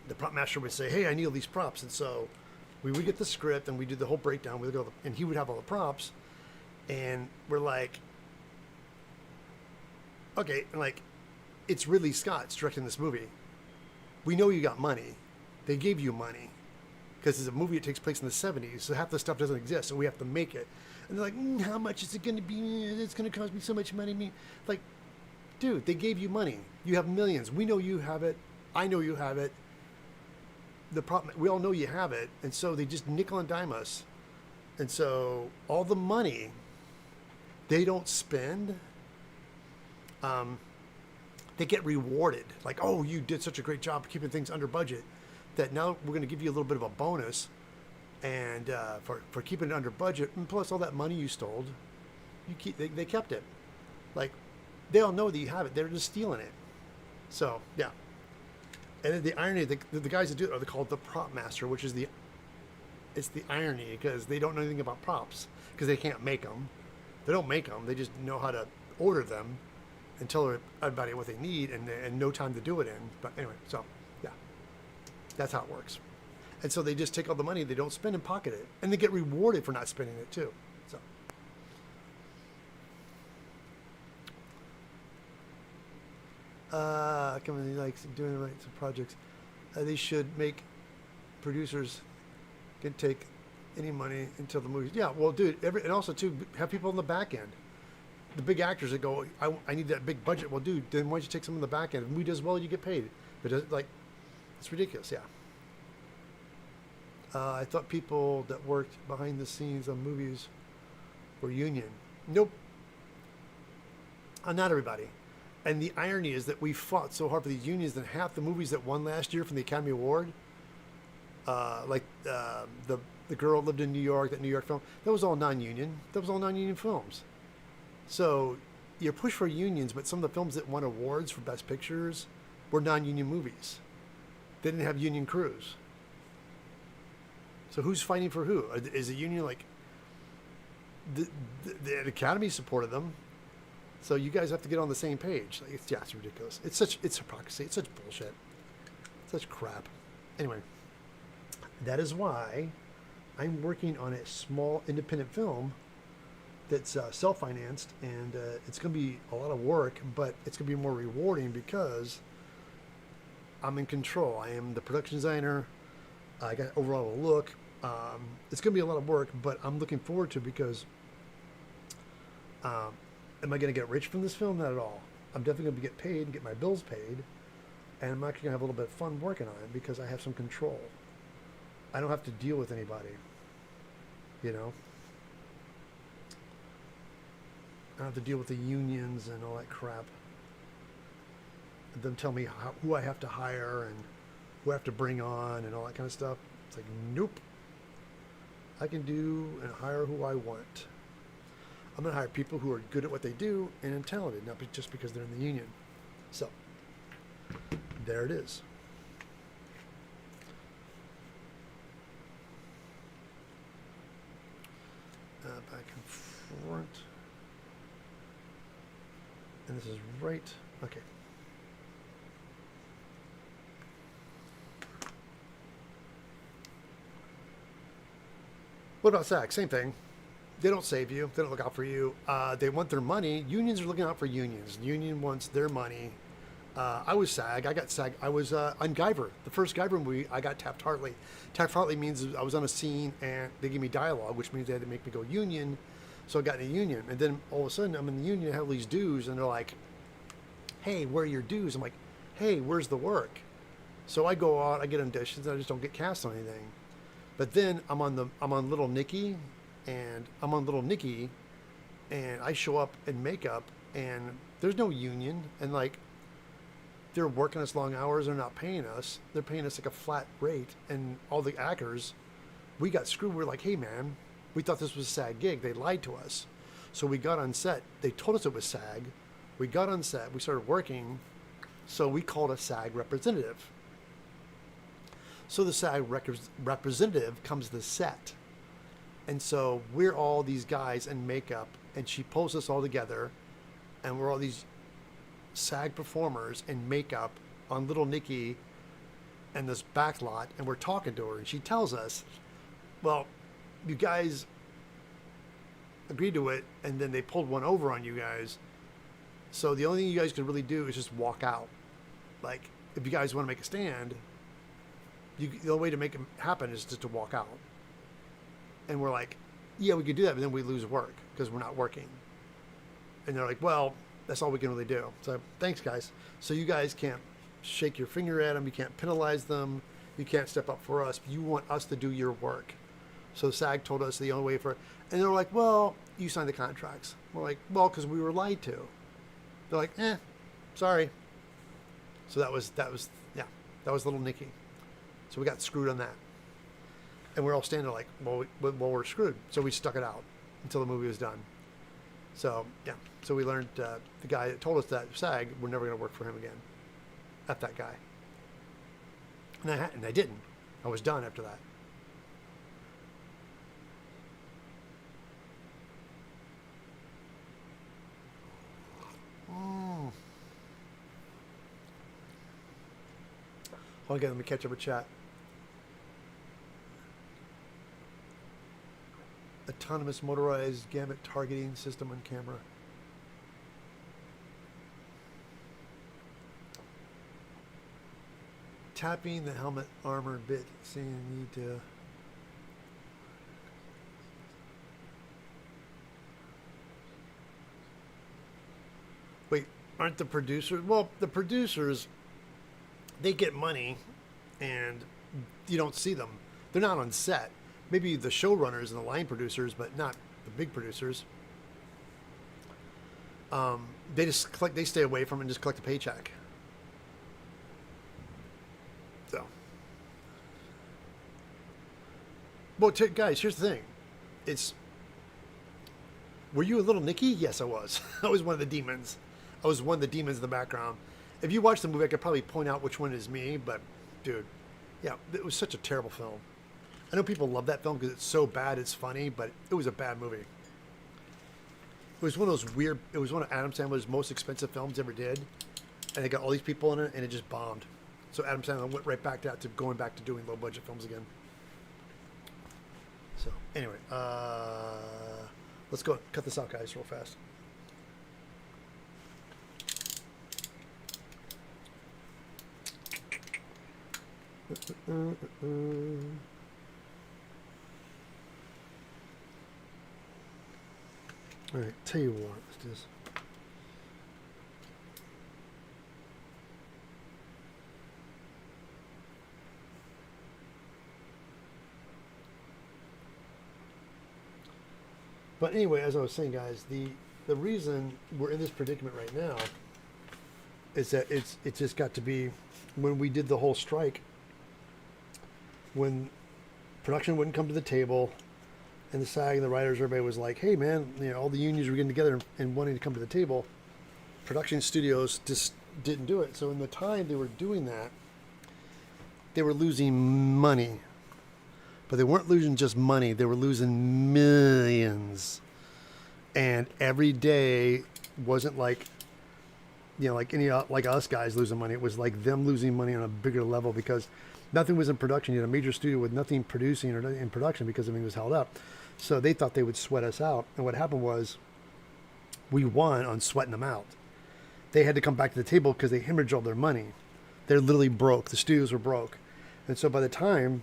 The prop master would say, hey, I need all these props, and so we would get the script, and we do the whole breakdown, and he would have all the props, and we're like, okay, and like, it's Ridley Scott's directing this movie. We know you got money. They gave you money because it's a movie that takes place in the 70s, so half the stuff doesn't exist, so we have to make it. And they're like, how much is it going to be? It's going to cost me so much money. Like, dude, they gave you money. You have millions. We know you have it. I know you have it. We all know you have it, and so they just nickel and dime us. And so all the money they don't spend, they get rewarded. Like, oh, you did such a great job keeping things under budget that now we're going to give you a little bit of a bonus, and for keeping it under budget, and plus all that money you stole, they kept it. Like, they all know that you have it. They're just stealing it. So yeah. And then the irony, the guys that do it are called the prop master, which is it's the irony because they don't know anything about props because they can't make them. They don't make them. They just know how to order them and tell everybody what they need and no time to do it in. But anyway, so yeah, that's how it works. And so they just take all the money they don't spend and pocket it, and they get rewarded for not spending it too. So. Company likes doing the right projects. They should make producers can take any money until the movies. Yeah, well, dude, and also too have people on the back end. The big actors that go, I need that big budget. Well, dude, then why don't you take some on the back end? If we do as well, you get paid. But it's ridiculous. Yeah. I thought people that worked behind the scenes on movies were union. Nope. Not everybody. And the irony is that we fought so hard for these unions that half the movies that won last year from the Academy Award, the girl lived in New York, that New York film, that was all non-union. That was all non-union films. So you push for unions, but some of the films that won awards for Best Pictures were non-union movies. They didn't have union crews. So who's fighting for who? Is the union like the Academy supported them? So you guys have to get on the same page. Like, it's ridiculous. It's hypocrisy. It's such bullshit. Such crap. Anyway, that is why I'm working on a small independent film that's self-financed, and it's going to be a lot of work, but it's going to be more rewarding because I'm in control. I am the production designer. I got overall look. It's going to be a lot of work, but I'm looking forward to it because am I going to get rich from this film? Not at all. I'm definitely going to get paid and get my bills paid, and I'm actually going to have a little bit of fun working on it because I have some control. I don't have to deal with anybody, you know? I don't have to deal with the unions and all that crap. Them tell me who I have to hire and who I have to bring on and all that kind of stuff. It's like, nope. I can do and hire who I want. I'm going to hire people who are good at what they do and talented, not just because they're in the union. So, there it is. Back and front. And this is right. Okay. What about SAG? Same thing. They don't save you. They don't look out for you. They want their money. Unions are looking out for unions. The union wants their money. I was SAG. I got SAG. I was on Guyver. The first Guyver movie, I got Taft-Hartley. Taft-Hartley means I was on a scene and they gave me dialogue, which means they had to make me go union. So I got in a union. And then all of a sudden, I'm in the union. I have these dues. And they're like, hey, where are your dues? I'm like, hey, where's the work? So I go out. I get auditions. And I just don't get cast on anything. But then I'm on Little Nicky. And I'm on Little Nicky, and I show up in makeup, and there's no union, and like, they're working us long hours, they're not paying us, they're paying us like a flat rate, and all the actors, we got screwed. We're like, hey man, we thought this was a SAG gig, they lied to us. So we got on set, they told us it was SAG, we got on set, we started working, so we called a SAG representative. So the SAG representative comes to the set. And so we're all these guys in makeup, and she pulls us all together, and we're all these SAG performers in makeup on Little Nicky and this back lot, and we're talking to her, and she tells us, well, you guys agreed to it, and then they pulled one over on you guys, so the only thing you guys could really do is just walk out. Like, if you guys want to make a stand, the only way to make it happen is just to walk out. And we're like, yeah, we could do that, but then we lose work because we're not working. And they're like, well, that's all we can really do. So thanks, guys. So you guys can't shake your finger at them. You can't penalize them. You can't step up for us. You want us to do your work. So SAG told us the only way for it. And they're like, well, you signed the contracts. We're like, well, because we were lied to. They're like, sorry. So that was Little Nicky. So we got screwed on that. And we're all standing there like, well, we're screwed. So we stuck it out until the movie was done. So, yeah. So we learned the guy that told us that SAG, we're never going to work for him again. At that guy. And I didn't. I was done after that. Hold on, let me catch up with chat. Autonomous motorized gamut targeting system on camera. Tapping the helmet armor bit, saying you need to. Wait, aren't the producers? Well, the producers, they get money, and you don't see them. They're not on set. Maybe the showrunners and the line producers, but not the big producers. They just collect. They stay away from it and just collect a paycheck. So, well, guys, here's the thing. Were you a Little Nicky? Yes, I was. I was one of the demons. I was one of the demons in the background. If you watch the movie, I could probably point out which one is me. But, dude, yeah, it was such a terrible film. I know people love that film because it's so bad it's funny, but it was a bad movie. was one of those weird. It was one of Adam Sandler's most expensive films ever did, and they got all these people in it, and it just bombed. So Adam Sandler went right back to going back to doing low budget films again. So anyway, let's go cut this out, guys, real fast. All right, tell you what, let's do this. But anyway, as I was saying, guys, the reason we're in this predicament right now is that it's just got to be when we did the whole strike, when production wouldn't come to the table, and the SAG and the writers, everybody was like, hey man, you know, all the unions were getting together and wanting to come to the table. Production studios just didn't do it. So in the time they were doing that, they were losing money. But they weren't losing just money, they were losing millions. And every day wasn't like, you know, like any like us guys losing money. It was like them losing money on a bigger level because nothing was in production. You had a major studio with nothing producing or in production because everything was held up. So they thought they would sweat us out. And what happened was we won on sweating them out. They had to come back to the table because they hemorrhaged all their money. They're literally broke. The studios were broke. And so by the time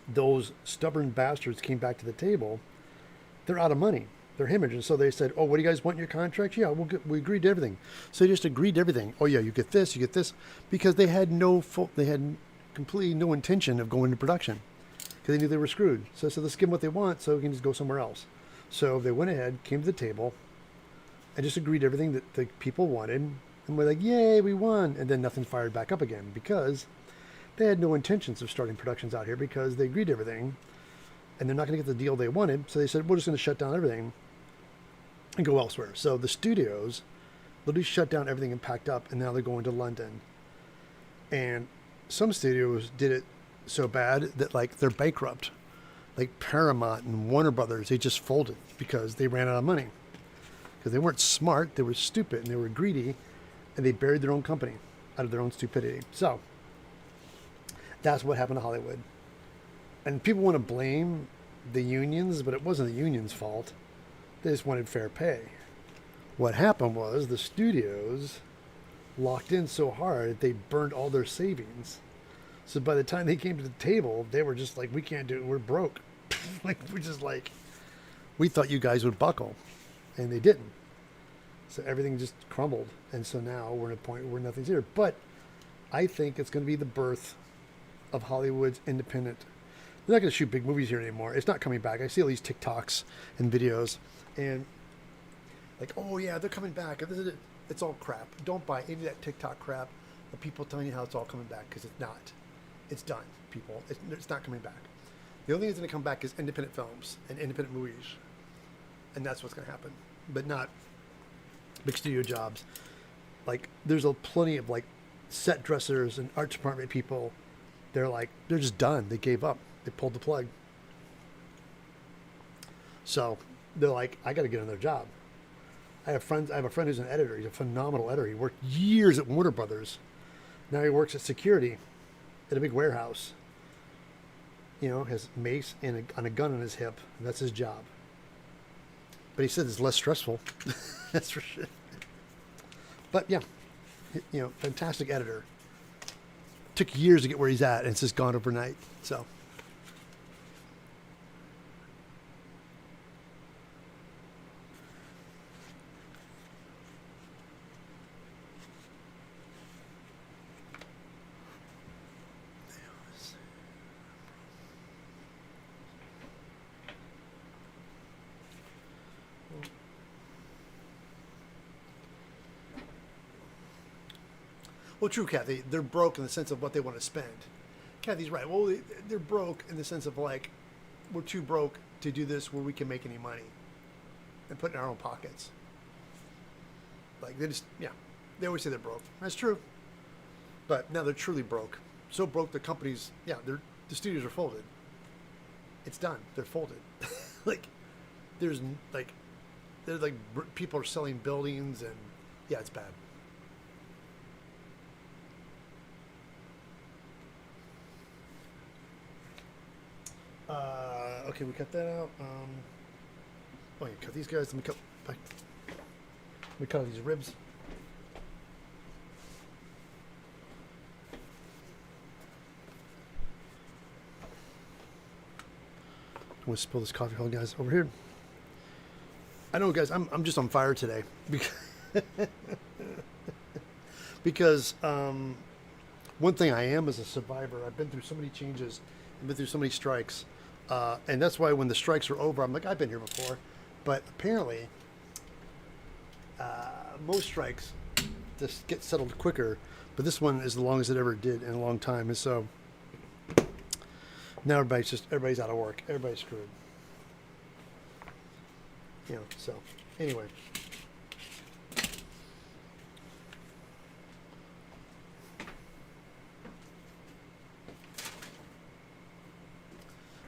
those stubborn bastards came back to the table, they're out of money. They're hemorrhaging. So they said, oh, what do you guys want in your contract? Yeah, we agreed to everything. So they just agreed to everything. Oh yeah, you get this, because they had completely no intention of going to production because they knew they were screwed. So let's give them what they want so we can just go somewhere else. So they went ahead, came to the table, and just agreed to everything that the people wanted. And we're like, yay, we won. And then nothing fired back up again because they had no intentions of starting productions out here because they agreed to everything and they're not going to get the deal they wanted. So they said, we're just going to shut down everything and go elsewhere. So the studios literally shut down everything and packed up, and now they're going to London. And some studios did it so bad that like they're bankrupt. Like Paramount and Warner Brothers, they just folded because they ran out of money. Because they weren't smart, they were stupid, and they were greedy, and they buried their own company out of their own stupidity. So that's what happened to Hollywood. And people want to blame the unions, but it wasn't the unions' fault. They just wanted fair pay. What happened was the studios locked in so hard that they burned all their savings. So by the time they came to the table, they were just like, we can't do it, we're broke. We thought you guys would buckle. And they didn't. So everything just crumbled. And so now we're at a point where nothing's here. But I think it's going to be the birth of Hollywood's independent. They're not going to shoot big movies here anymore. It's not coming back. I see all these TikToks and videos. And like, oh yeah, they're coming back. It's all crap. Don't buy any of that TikTok crap of people telling you how it's all coming back, because it's not. It's done, people. It's not coming back. The only thing that's going to come back is independent films and independent movies. And that's what's going to happen. But not big studio jobs. Like, there's plenty of like set dressers and art department people. They're just done. They gave up. They pulled the plug. So they're like, I got to get another job. I have a friend who's an editor. He's a phenomenal editor. He worked years at Warner Brothers. Now he works at security at a big warehouse. You know, has mace and a gun on his hip, and that's his job. But he said it's less stressful. That's for sure. But yeah, you know, fantastic editor. Took years to get where he's at, and it's just gone overnight. So. Well, true, Kathy. They're broke in the sense of what they want to spend. Kathy's right. Well, they're broke in the sense of like, we're too broke to do this where we can make any money and put it in our own pockets. Like they always say they're broke. That's true. But now they're truly broke. So broke the companies, the studios are folded. It's done. They're folded. Like, there's like, they're like people are selling buildings, and yeah, it's bad. Okay, we cut that out. Oh, yeah, cut these guys. Let me cut all these ribs. I'm gonna spill this coffee. Hold on, guys, over here. I know, guys. I'm just on fire today because one thing I am is a survivor. I've been through so many changes. I've been through so many strikes, and that's why when the strikes are over, I'm like, I've been here before. But apparently, most strikes just get settled quicker. But this one is the longest it ever did in a long time, and so now everybody's out of work. Everybody's screwed. You know. So anyway.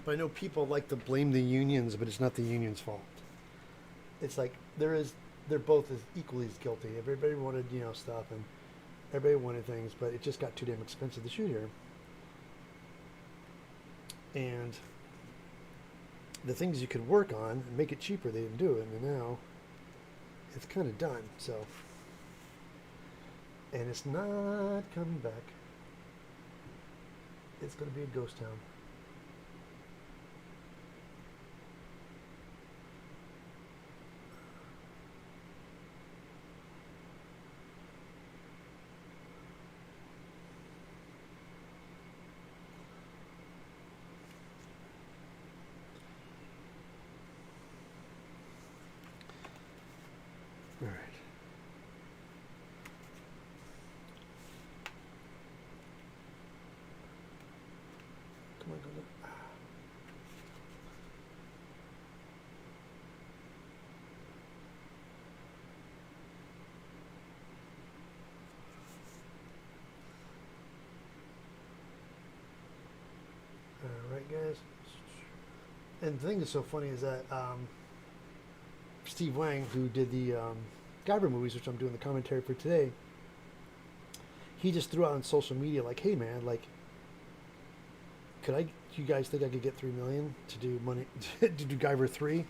But I know people like to blame the unions, but it's not the union's fault. It's like they're both as equally as guilty. Everybody wanted, stuff, and everybody wanted things, but it just got too damn expensive to shoot here. And the things you could work on and make it cheaper, they didn't do it, and now it's kind of done. So, and it's not coming back. It's going to be a ghost town. All right. Come on, go. All right, guys. And the thing that's so funny is that Steve Wang, who did the Guyver movies, which I'm doing the commentary for today, he just threw out on social media like, "Hey, man, like, do you guys think I could get $3 million to do money to do Guyver 3?" And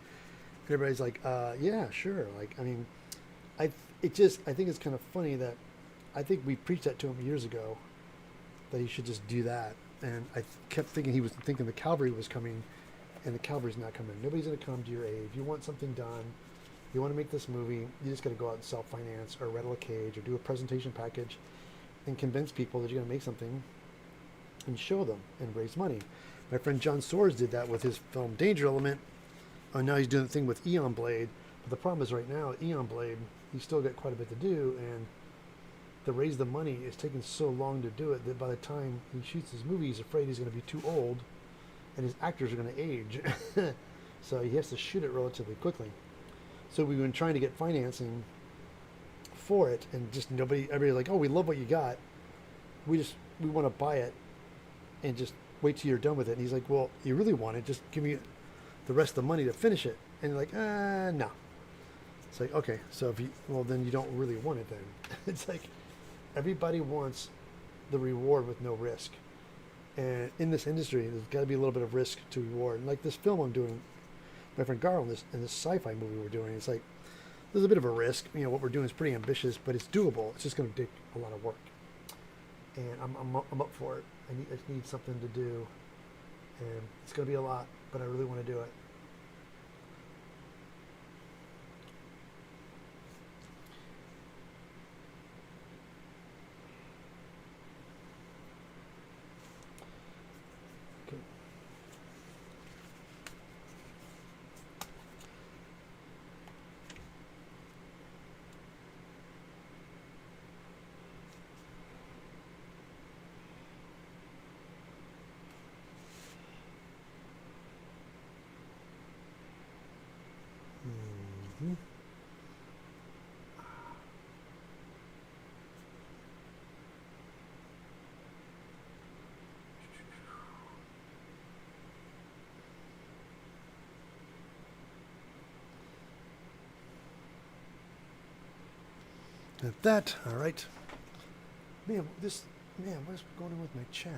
everybody's like, "Yeah, sure." Like, I mean, I think it's kind of funny that I think we preached that to him years ago that he should just do that, and I kept thinking he was thinking the cavalry was coming, and the cavalry's not coming. Nobody's going to come to your aid. If you want something done, you want to make this movie, you just got to go out and self-finance or rattle a cage or do a presentation package and convince people that you're going to make something and show them and raise money. My friend John Soares did that with his film Danger Element. Now he's doing the thing with Eon Blade. But the problem is right now, Eon Blade, he's still got quite a bit to do, and to raise the money is taking so long to do it that by the time he shoots his movie, he's afraid he's going to be too old and his actors are going to age. So he has to shoot it relatively quickly. So we've been trying to get financing for it, and just everybody's like, "Oh, we love what you got. We want to buy it and just wait till you're done with it." And he's like, "Well, you really want it? Just give me the rest of the money to finish it." And you're like, no. It's like, okay, so then you don't really want it then. It's like everybody wants the reward with no risk. And in this industry, there's got to be a little bit of risk to reward. And like this film I'm doing, my friend Garl, in this sci-fi movie we're doing, it's like there's a bit of a risk. What we're doing is pretty ambitious, but it's doable. It's just going to take a lot of work, and I'm up for it. I just need something to do, and it's going to be a lot, but I really want to do it. At that, all right. Man, what is going on with my chat?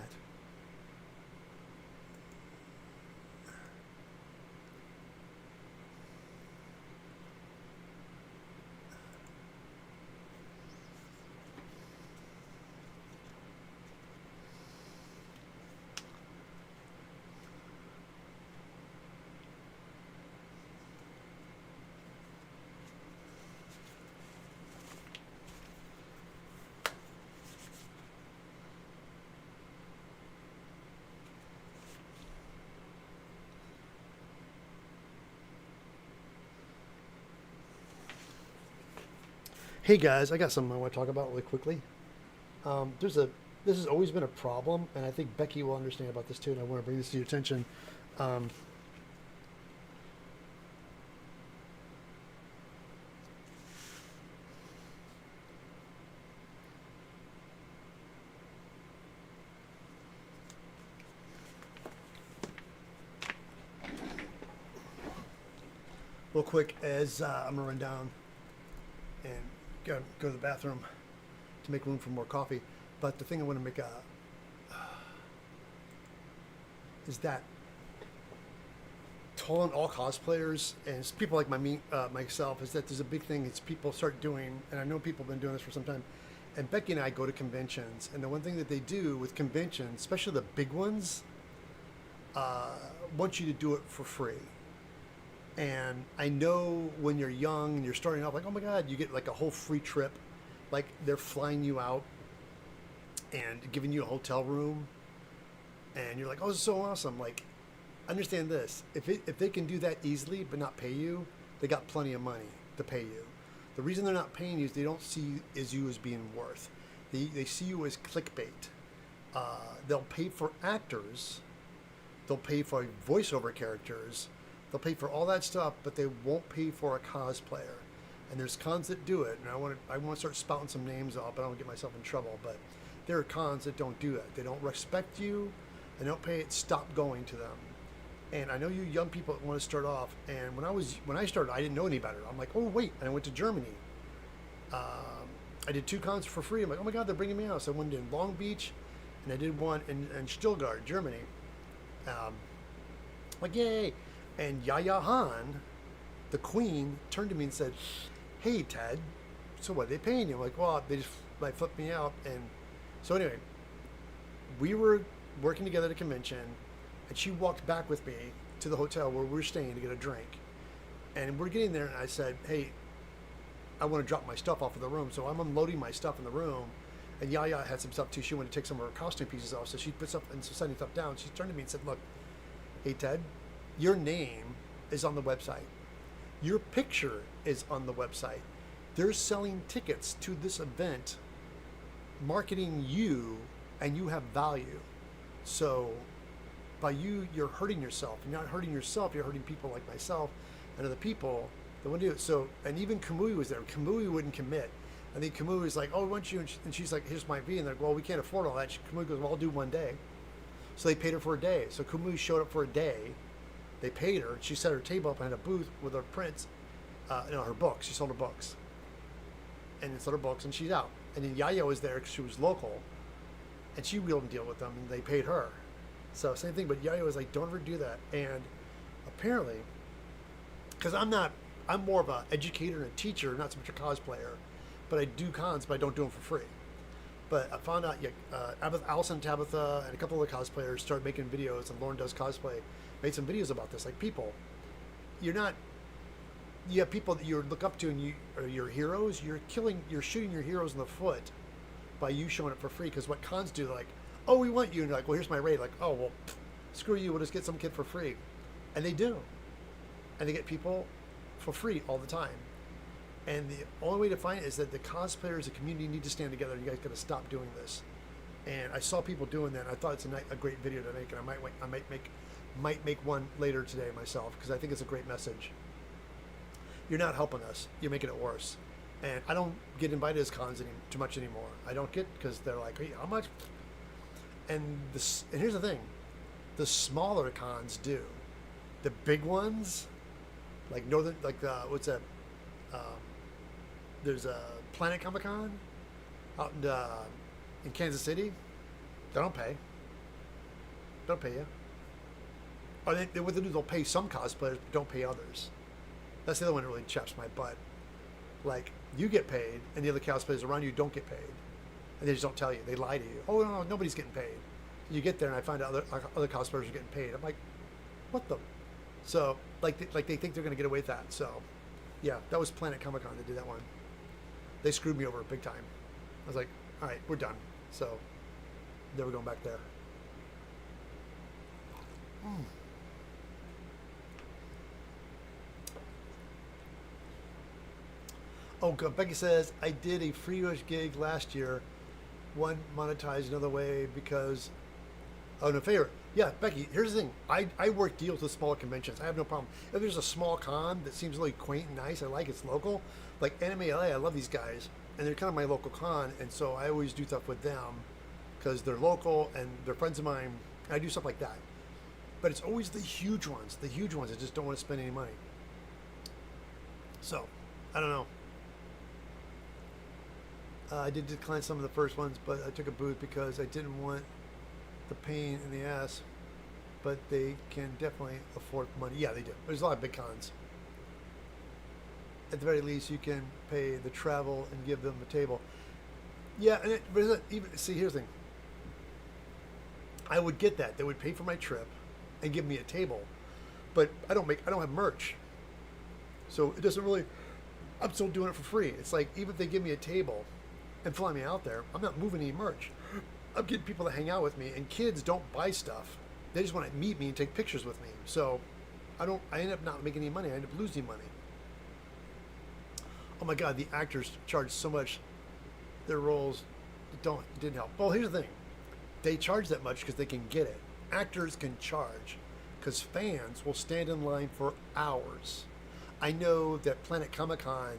Hey guys, I got something I want to talk about really quickly. This has always been a problem, and I think Becky will understand about this too, and I want to bring this to your attention. Um, real quick, as I'm gonna run down and go to the bathroom to make room for more coffee. But the thing I want to make is that telling all cosplayers and people like myself is that there's a big thing. It's people start doing, and I know people have been doing this for some time. And Becky and I go to conventions, and the one thing that they do with conventions, especially the big ones, want you to do it for free. And I know when you're young and you're starting off, like, oh my God, you get like a whole free trip. Like they're flying you out and giving you a hotel room. And you're like, oh, this is so awesome. Like, understand this. If they can do that easily but not pay you, they got plenty of money to pay you. The reason they're not paying you is they don't see you as being worth. They see you as clickbait. They'll pay for actors. They'll pay for voiceover characters. They'll pay for all that stuff, but they won't pay for a cosplayer. And there's cons that do it, and I want to start spouting some names off, but I don't get myself in trouble. But there are cons that don't do it. They don't respect you, and don't pay it. Stop going to them. And I know you young people want to start off. And when I started, I didn't know any better. I'm like, oh wait, and I went to Germany. I did 2 cons for free. I'm like, oh my God, they're bringing me out. So I went in Long Beach, and I did one in Stuttgart, Germany. Like, yay. And Yaya Han, the queen, turned to me and said, hey, Ted, so what are they paying you? I'm like, well, they just like flipped me out. And so anyway, we were working together at a convention, and she walked back with me to the hotel where we were staying to get a drink. And we're getting there, and I said, hey, I want to drop my stuff off of the room. So I'm unloading my stuff in the room. And Yaya had some stuff too. She wanted to take some of her costume pieces off. So she put stuff and setting stuff down. She turned to me and said, look, hey, Ted, your name is on the website. Your picture is on the website. They're selling tickets to this event, marketing you, and you have value. So by you're hurting yourself. You're not hurting yourself, you're hurting people like myself and other people that want to do it. So, and even Kamui was there. Kamui wouldn't commit. I think Kamui was like, oh, why don't you? And she's like, here's my fee. And they're like, well, we can't afford all that. Kamui goes, well, I'll do one day. So they paid her for a day. So Kamui showed up for a day. They paid her. She set her table up and had a booth with her prints, her books. She sold her books. And sold her books, and she's out. And then Yaya was there because she was local, and she wheeled and deal with them, and they paid her. So same thing, but Yaya was like, don't ever do that. And apparently, because I'm more of an educator and a teacher, not so much a cosplayer, but I do cons, but I don't do them for free. But I found out Allison, Tabitha, and a couple of the cosplayers started making videos, and Lauren does cosplay, made some videos about this. Like, people, you have people that you look up to and you are your heroes. You're shooting your heroes in the foot by you showing it for free. Because what cons do, they're like, oh, we want you, and you're like, well, here's my rate. Like, oh, well, screw you, we'll just get some kid for free. And they do. And they get people for free all the time. And the only way to find it is that the cosplayers, the community, need to stand together. You guys got to stop doing this. And I saw people doing that, and I thought it's a great video to make. And I might make one later today myself, because I think it's a great message. You're not helping us. You're making it worse. And I don't get invited as cons too much anymore. I don't get, because they're like, hey, how much? And here's the thing. The smaller cons do. The big ones, like what's that? There's a Planet Comic Con out in Kansas City. They don't pay. Don't pay you. Or what they do, they'll pay some cosplayers, but don't pay others. That's the other one that really chaps my butt. Like, you get paid, and the other cosplayers around you don't get paid. And they just don't tell you. They lie to you. Oh, no, nobody's getting paid. You get there, and I find out other cosplayers are getting paid. I'm like, what the? So, they think they're going to get away with that. So, yeah, that was Planet Comic Con that did that one. They screwed me over big time. I was like, all right, we're done. So, never going back there. Oh, good. Becky says, I did a free rush gig last year. One monetized another way because of a favor. Yeah, Becky, here's the thing. I work deals with small conventions. I have no problem. If there's a small con that seems really quaint and nice, I like it's local. Like Anime LA, I love these guys. And they're kind of my local con. And so I always do stuff with them because they're local and they're friends of mine. I do stuff like that. But it's always the huge ones that just don't want to spend any money. So, I don't know. I did decline some of the first ones, but I took a booth because I didn't want the pain in the ass. But they can definitely afford money. Yeah, they do. There's a lot of big cons. At the very least, you can pay the travel and give them a table. Yeah, and see, here's the thing. I would get that. They would pay for my trip and give me a table, but I don't have merch, so it doesn't really. I'm still doing it for free. It's like even if they give me a table and fly me out there, I'm not moving any merch. I'm getting people to hang out with me, and kids don't buy stuff. They just want to meet me and take pictures with me. So I end up not making any money. I end up losing money. Oh my God, the actors charge so much. Their roles didn't help. Well, here's the thing. They charge that much because they can get it. Actors can charge because fans will stand in line for hours. I know that Planet Comic Con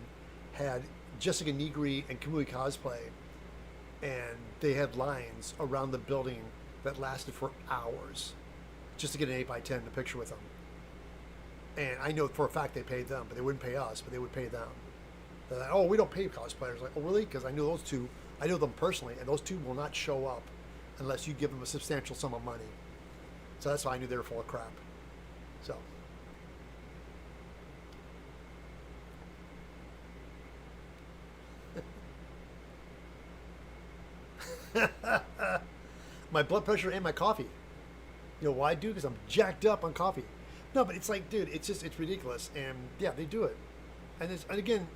had Jessica Negri and Kamui Cosplay, and they had lines around the building that lasted for hours just to get an 8x10 in a picture with them. And I know for a fact they paid them, but they wouldn't pay us, but they would pay them. They're like, oh, we don't pay cosplayers. Like, oh, really? Because I know those two. I know them personally, and those two will not show up unless you give them a substantial sum of money. So that's why I knew they were full of crap. So. My blood pressure and my coffee. You know why, dude? Because I'm jacked up on coffee. No, but it's like, dude, it's ridiculous. And yeah, they do it. And again,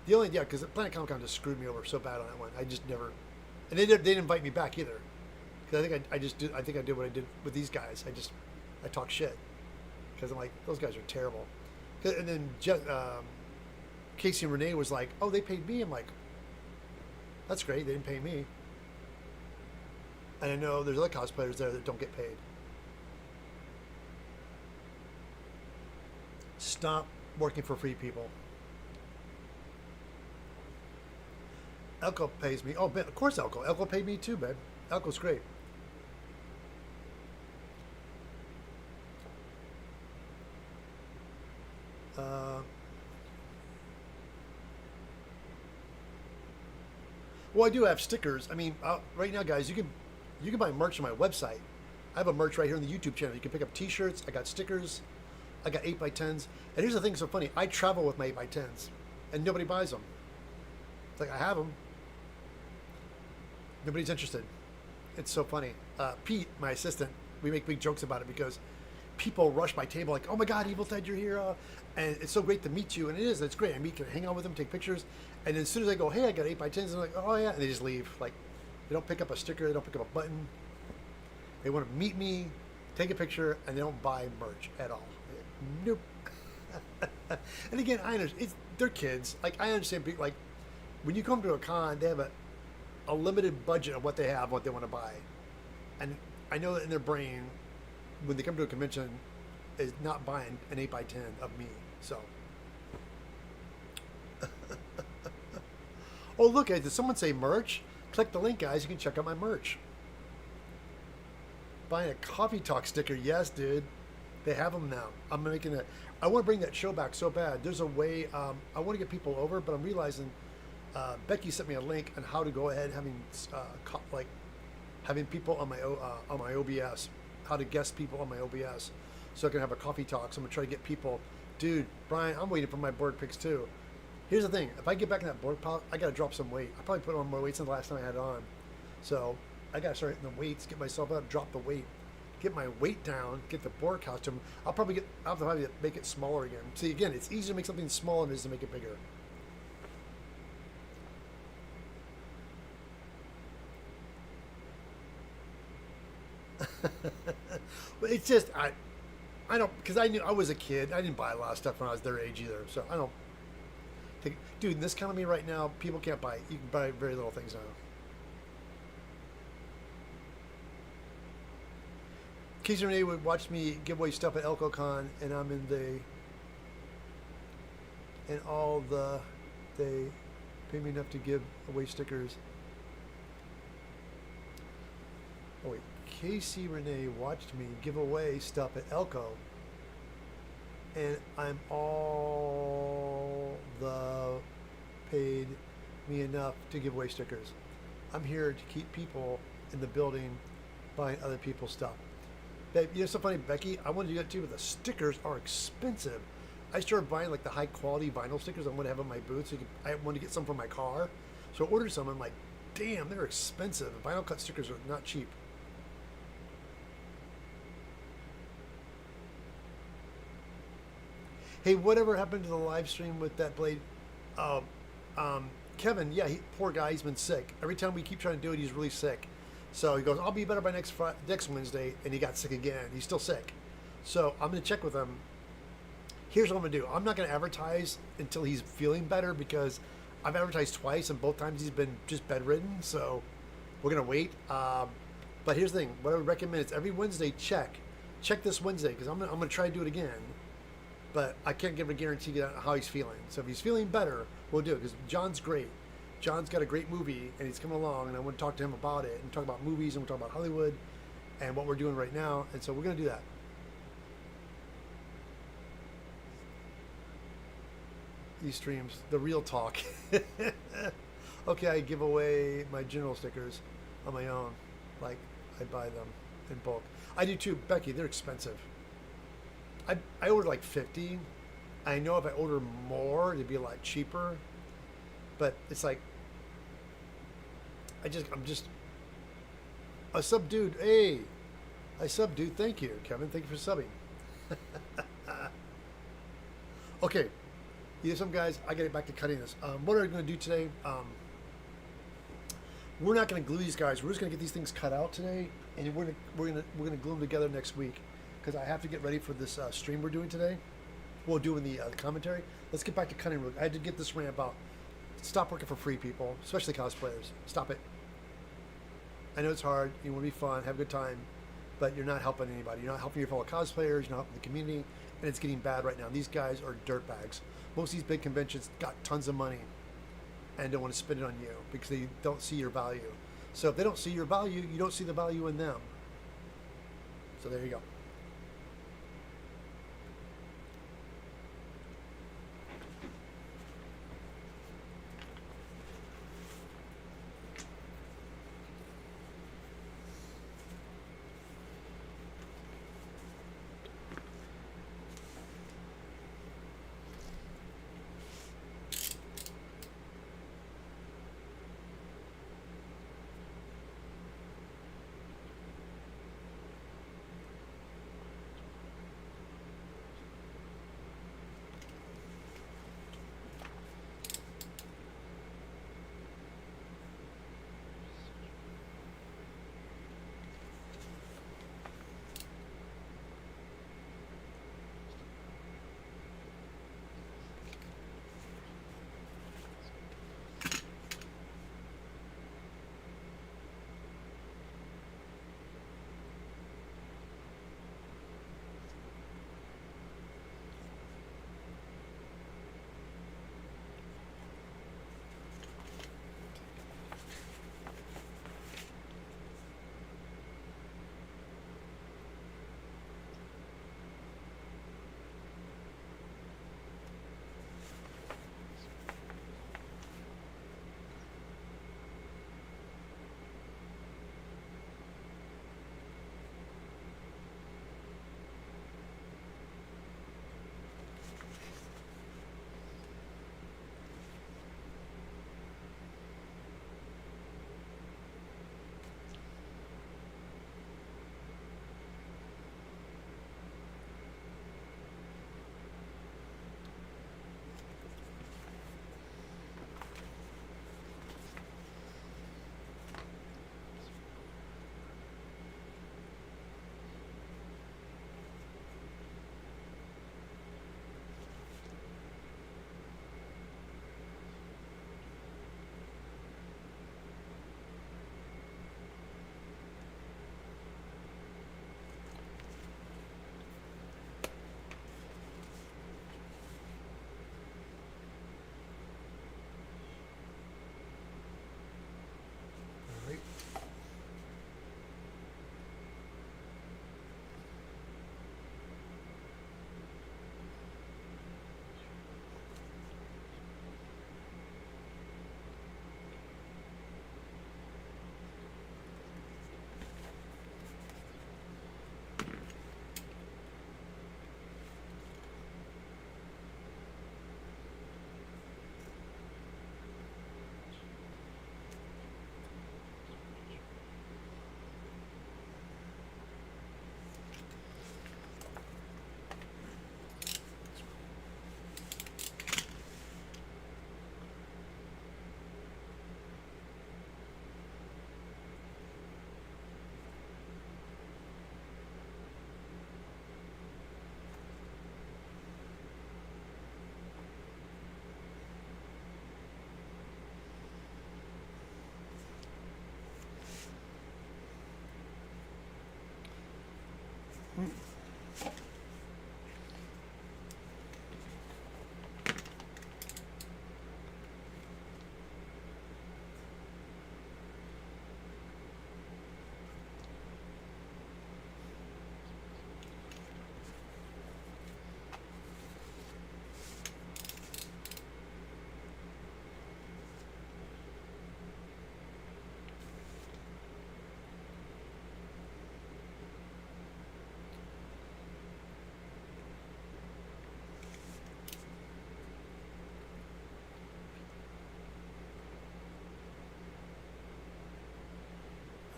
because Planet Comic Con just screwed me over so bad on that one. I just never, and they didn't invite me back either. Because I think I did what I did with these guys. I talk shit. Because I'm like, those guys are terrible. And then Casey and Renee was like, oh, they paid me. I'm like, that's great. They didn't pay me. And I know there's other cosplayers there that don't get paid. Stop working for free, people. Elko pays me. Oh, man, of course Elko. Elko paid me too, babe. Elko's great. Well, I do have stickers. I mean, right now, guys, you can buy merch on my website. I have a merch right here on the YouTube channel. You can pick up T-shirts. I got stickers. I got 8x10s. And here's the thing so funny. I travel with my 8x10s, and nobody buys them. It's like, I have them. Nobody's interested. It's so funny. Pete, my assistant, we make big jokes about it because people rush my table like, oh my God, Evil Ted, you're here. And it's so great to meet you. And it is. It's great. I can hang out with them, take pictures. And then as soon as I go, hey, I got 8x10s, they're like, oh yeah. And they just leave. Like, they don't pick up a sticker. They don't pick up a button. They want to meet me, take a picture, and they don't buy merch at all. Nope. And again, I understand. They're kids. Like, I understand. Like, when you come to a con, they have a limited budget of what they have, what they want to buy. And I know that in their brain, when they come to a convention, is not buying an 8x10 of me. So. Oh, look, did someone say merch? Click the link, guys. You can check out my merch. Buying a Coffee Talk sticker. Yes, dude. They have them now. I'm making a. I want to bring that show back so bad. There's a way. I want to get people over, but I'm realizing. Becky sent me a link on how to go ahead having like having people on my OBS, how to guest people on my OBS, so I can have a coffee talk. So I'm gonna try to get people. Dude, Brian, I'm waiting for my board picks too. Here's the thing: if I get back in that board pile, I gotta drop some weight. I probably put on more weights than the last time I had it on. So I gotta start hitting the weights, get myself up, drop the weight, get my weight down, get the board costume. I'll probably make it smaller again. See, again, it's easier to make something smaller than it is to make it bigger. But it's just I don't, because I knew I was a kid. I didn't buy a lot of stuff when I was their age either. So I don't think, dude, in this economy right now, people can't buy. You can buy very little things now. Casey Renee would watch me give away stuff at ElcoCon, and I'm in and all they pay me enough to give away stickers. Oh wait, Casey Renee watched me give away stuff at Elko, and I'm all the paid me enough to give away stickers. I'm here to keep people in the building buying other people's stuff. Babe, you know, so funny, Becky. I wanted to do that too, but the stickers are expensive. I started buying like the high quality vinyl stickers I want to have on my boots. So I wanted to get some for my car, so I ordered some. I'm like, damn, they're expensive. Vinyl cut stickers are not cheap. Hey, whatever happened to the live stream with that blade? Uh, Kevin, yeah, poor guy, he's been sick. Every time we keep trying to do it, he's really sick. So he goes, I'll be better by next Wednesday, and he got sick again. He's still sick. So I'm going to check with him. Here's what I'm going to do. I'm not going to advertise until he's feeling better, because I've advertised twice, and both times he's been just bedridden. So we're going to wait. But here's the thing. What I would recommend is every Wednesday, check this Wednesday, because I'm going to try to do it again. But I can't give a guarantee on how he's feeling. So if he's feeling better, we'll do it, because John's great. John's got a great movie, and he's coming along, and I want to talk to him about it, and talk about movies, and we'll talk about Hollywood, and what we're doing right now, and so we're going to do that. These streams, the real talk. Okay, I give away my general stickers on my own. Like, I buy them in bulk. I do too, Becky, they're expensive. I ordered like 50. I know if I order more, it'd be a lot cheaper. But it's like, I'm just a sub dude. Hey, I sub dude. Thank you, Kevin. Thank you for subbing. Okay, you know, some guys, I gotta get back to cutting this. What are we going to do today? We're not going to glue these guys. We're just going to get these things cut out today, and we're gonna glue them together next week, because I have to get ready for this stream we're doing today. We're doing the commentary. Let's get back to cutting. I had to get this ramp out. Stop working for free, people, especially cosplayers. Stop it. I know it's hard. You want to be fun, have a good time, but you're not helping anybody. You're not helping your fellow cosplayers. You're not helping the community, and it's getting bad right now. These guys are dirtbags. Most of these big conventions got tons of money and don't want to spend it on you because they don't see your value. So if they don't see your value, you don't see the value in them. So there you go.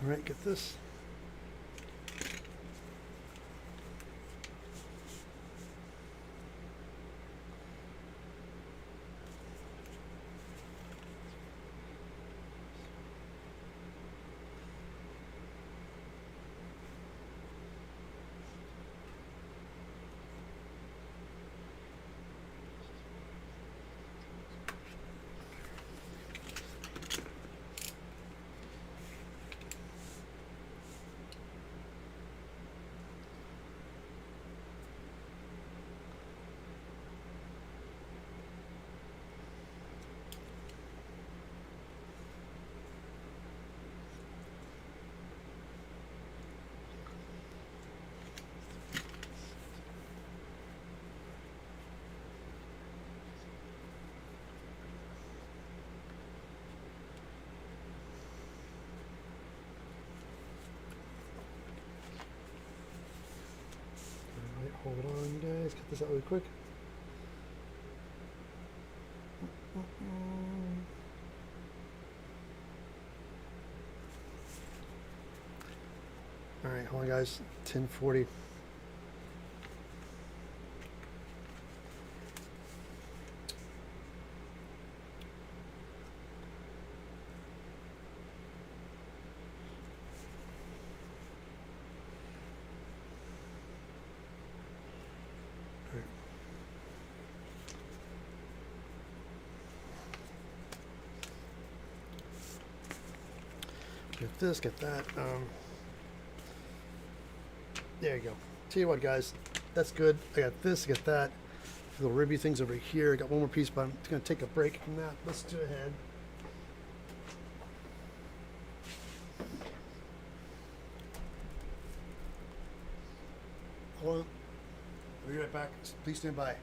All right, get this. Hold on, guys. Cut this out really quick. All right, hold on, guys. 10:40. Get this, get that. There you go. Tell you what, guys, that's good. I got this, I got that. Little ribby things over here. I got one more piece, but I'm going to take a break from that. Let's do ahead. Hold on. I'll be right back. Please stand by.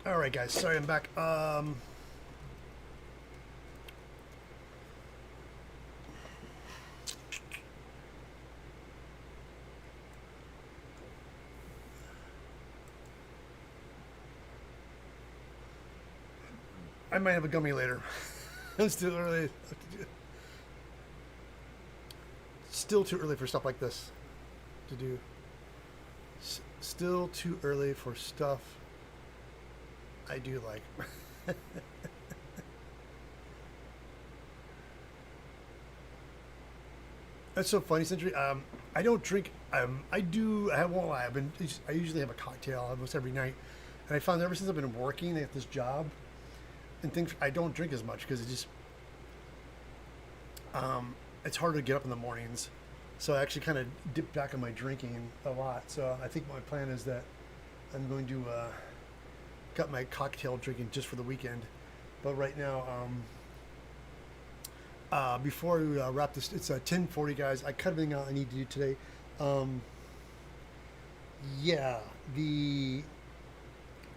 All right, guys. Sorry, I'm back. I might have a gummy later. It's too early. Still too early for stuff like this to do. Still too early for stuff I do like. That's so funny, Century. I don't drink. I won't lie. I usually have a cocktail almost every night, and I found ever since I've been working at this job and things, I don't drink as much because it just it's harder to get up in the mornings. So I actually kind of dipped back on my drinking a lot. So I think my plan is that I'm going to cut my cocktail drinking just for the weekend. But right now, before we wrap this, it's 10:40, guys. I cut everything out I need to do today. Yeah, the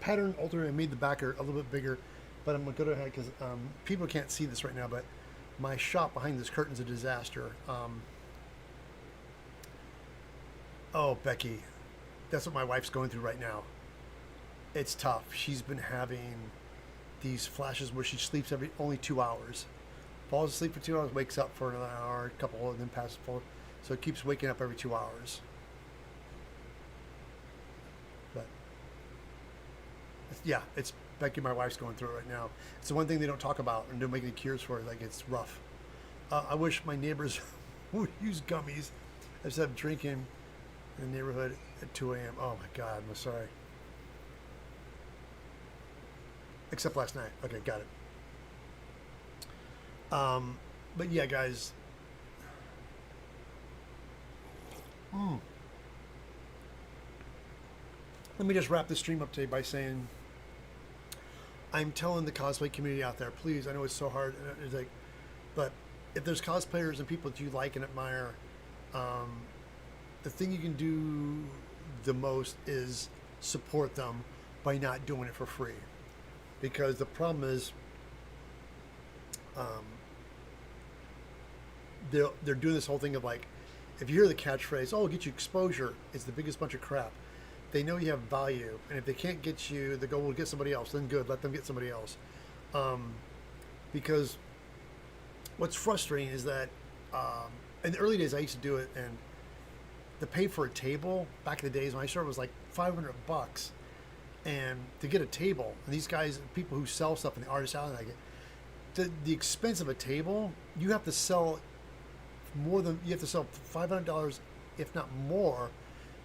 pattern altered. I made the backer a little bit bigger, but I'm gonna go ahead because people can't see this right now. But my shop behind this curtain's a disaster. Oh, Becky, that's what my wife's going through right now. It's tough. She's been having these flashes where she sleeps only 2 hours, falls asleep for 2 hours, wakes up for another hour, a couple, and then passes forward. So it keeps waking up every 2 hours. But yeah, it's Becky, my wife's going through it right now. It's the one thing they don't talk about and don't make any cures for it. Like, it's rough. I wish my neighbors would use gummies instead of drinking in the neighborhood at 2 a.m. Oh my God, I'm sorry. Except last night. Okay, got it. But yeah, guys. Let me just wrap this stream up today by saying, I'm telling the cosplay community out there, please, I know it's so hard, it's like, but if there's cosplayers and people that you like and admire, the thing you can do the most is support them by not doing it for free. Because the problem is, they're doing this whole thing of like, if you hear the catchphrase, "Oh, it'll get you exposure," it's the biggest bunch of crap. They know you have value, and if they can't get you, they go, "Well, get somebody else." Then good, let them get somebody else. Because what's frustrating is that in the early days I used to do it, and the pay for a table back in the days when I started was like $500. And to get a table, and these guys, people who sell stuff in the artist alley, like it, the expense of a table, you have to sell $500, if not more,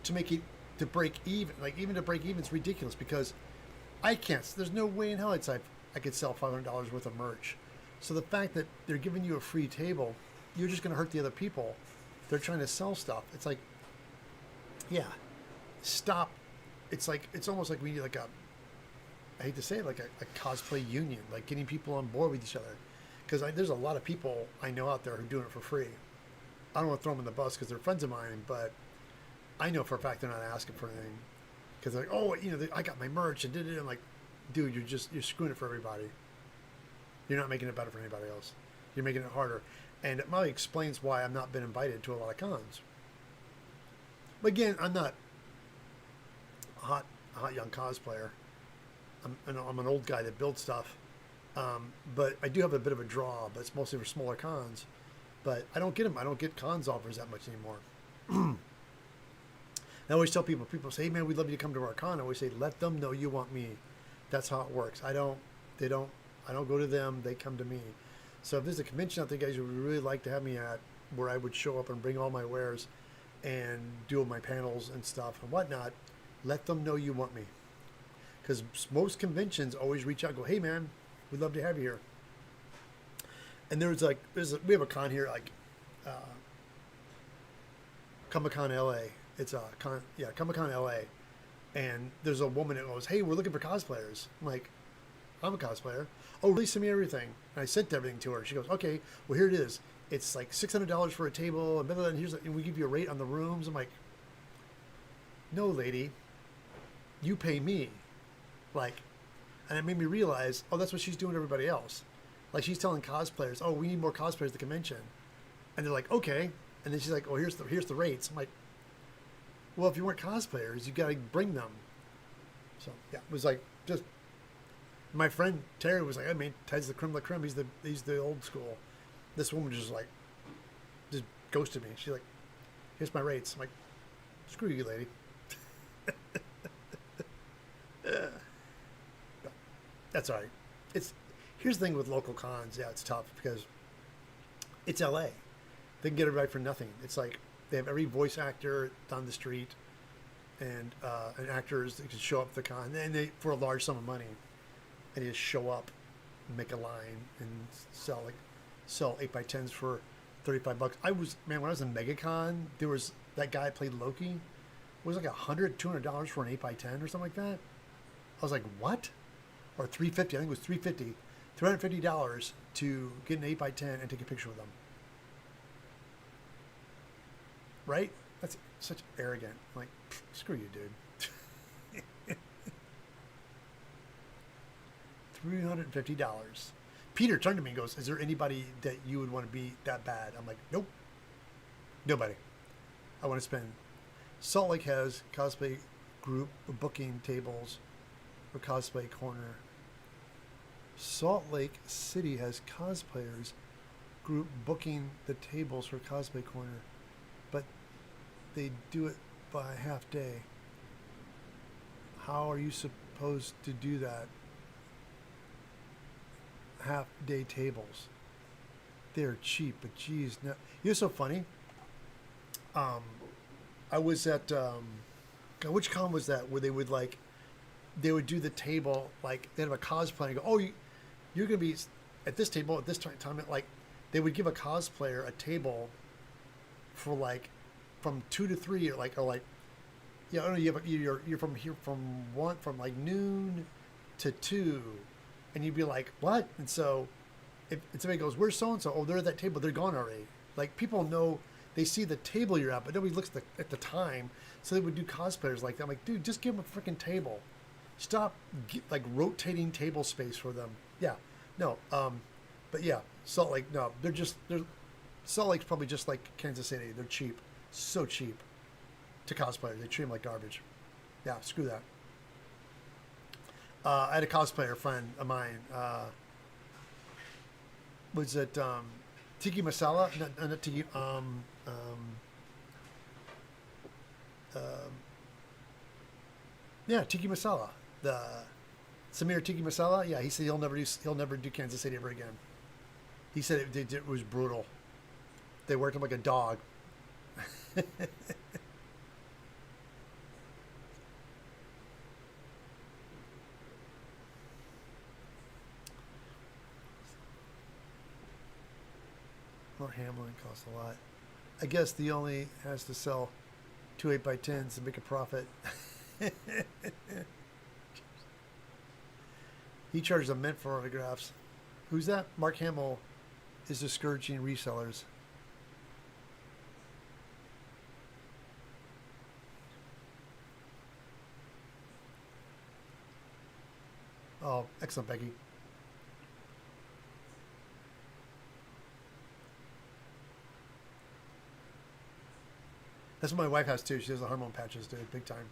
to make it, to break even. Like, even to break even is ridiculous, because I can't. There's no way in hell I could sell $500 worth of merch. So the fact that they're giving you a free table, you're just going to hurt the other people. They're trying to sell stuff. It's like, yeah, stop. It's like, it's almost like we need like I hate to say it, like a cosplay union, like getting people on board with each other. Because there's a lot of people I know out there who are doing it for free. I don't want to throw them in the bus because they're friends of mine, but I know for a fact they're not asking for anything. Because they're like, oh, I got my merch and did it. I'm like, dude, you're screwing it for everybody. You're not making it better for anybody else. You're making it harder. And it probably explains why I've not been invited to a lot of cons. But again, I'm not a hot young cosplayer. I'm an old guy that builds stuff. But I do have a bit of a draw, but it's mostly for smaller cons. But I don't get them. I don't get cons offers that much anymore. I always tell people say, "Hey man, we'd love you to come to our con." I always say, let them know you want me. That's how it works. I don't go to them, they come to me. So if there's a convention out there, guys, you would really like to have me at, where I would show up and bring all my wares and do my panels and stuff and whatnot, let them know you want me. Because most conventions always reach out and go, "Hey man, we'd love to have you here." And we have a con here, like Comic-Con LA. It's a con, yeah, Comic-Con LA. And there's a woman that goes, "Hey, we're looking for cosplayers." I'm like, "I'm a cosplayer." "Oh, really? Send me everything." And I sent everything to her. She goes, "Okay, well, here it is. It's like $600 for a table, and blah, blah, blah, and we give you a rate on the rooms." I'm like, "No, lady, you pay me." Like, and it made me realize, oh, that's what she's doing to everybody else. Like, she's telling cosplayers, "Oh, we need more cosplayers at the convention." And they're like, "Okay." And then she's like, "Oh, here's the rates." I'm like, well, if you weren't cosplayers, you got to bring them. So yeah, it was like, just, my friend Terry was like, "I mean, Ted's the creme de la creme. He's the old school." This woman just ghosted me. She's like, "Here's my rates." I'm like, "Screw you, lady." But that's all right. Here's the thing with local cons. Yeah, it's tough because it's LA. They can get everybody for nothing. It's like they have every voice actor down the street and actors that can show up at the con, and they, for a large sum of money, and they just show up and make a line and sell 8x10s for $35. When I was in MegaCon, there was that guy played Loki. It was like $200 for an 8x10 or something like that. I was like, what? Or $350. I think it was $350 to get an 8x10 and take a picture with them. Right? That's such arrogant. I'm like, screw you, dude. $350. Peter turned to me and goes, is there anybody that you would want to be that bad? I'm like, nope. Nobody. I want to spend. Salt Lake has cosplay group booking tables for Cosplay Corner. Salt Lake City has cosplayers group booking the tables for Cosplay Corner, but they do it by half day. How are you supposed to do that? Half day tables. They're cheap, but geez, no. You know, so funny. I was at God, which con was that where they would do the table, like they have a cosplay and go, oh, you're gonna be at this table at this time. Like they would give a cosplayer a table for like from 2 to 3, or yeah, I don't know, you're from here from like noon to 2. And you'd be like, what? And so if somebody goes, where's so-and-so? Oh, they're at that table. They're gone already. Like, people know, they see the table you're at, but nobody looks at the time. So they would do cosplayers like that. I'm like, dude, just give them a freaking table. Stop, rotating table space for them. Yeah. No. But yeah, Salt Lake, no. Salt Lake's probably just like Kansas City. They're cheap. So cheap to cosplayers. They treat them like garbage. Yeah, screw that. I had a cosplayer friend of mine. Was it Tiki Masala? Not Tiki. Yeah, Tiki Masala. The Samir Tiki Masala. Yeah, he said he'll never do Kansas City ever again. He said it was brutal. They worked him like a dog. More handling costs a lot. I guess the only has to sell 2 8x10s to make a profit. He charges a mint for autographs. Who's that? Mark Hamill is discouraging resellers. Oh, excellent, Becky. That's what my wife has too. She does the hormone patches, dude, big time.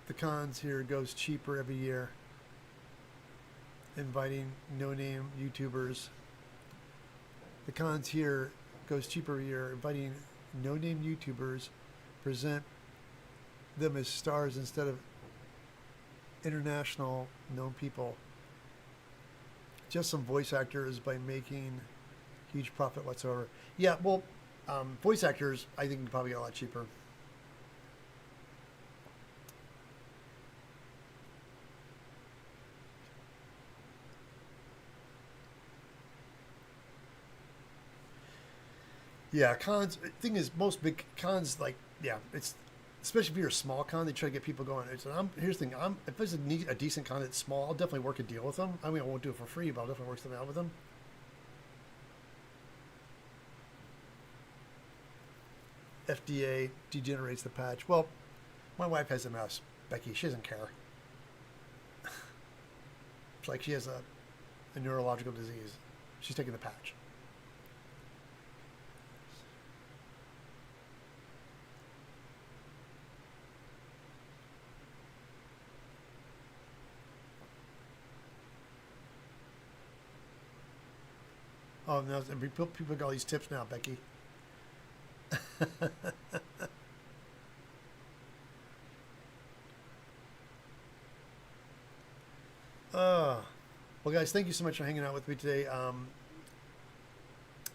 The cons here goes cheaper every year. Inviting no-name YouTubers. The cons here goes cheaper every year. Inviting no-name YouTubers, present them as stars instead of international known people. Just some voice actors by making huge profit whatsoever. Yeah, well, voice actors, I think, probably get a lot cheaper. Yeah, cons. Thing is, most big cons, it's especially if you're a small con, they try to get people going. Here's the thing: if there's a decent con that's small, I'll definitely work a deal with them. I mean, I won't do it for free, but I'll definitely work something out with them. FDA degenerates the patch. Well, my wife has MS, Becky. She doesn't care. It's like she has a neurological disease. She's taking the patch. Oh, no, people got all these tips now, Becky. Well, guys, thank you so much for hanging out with me today. I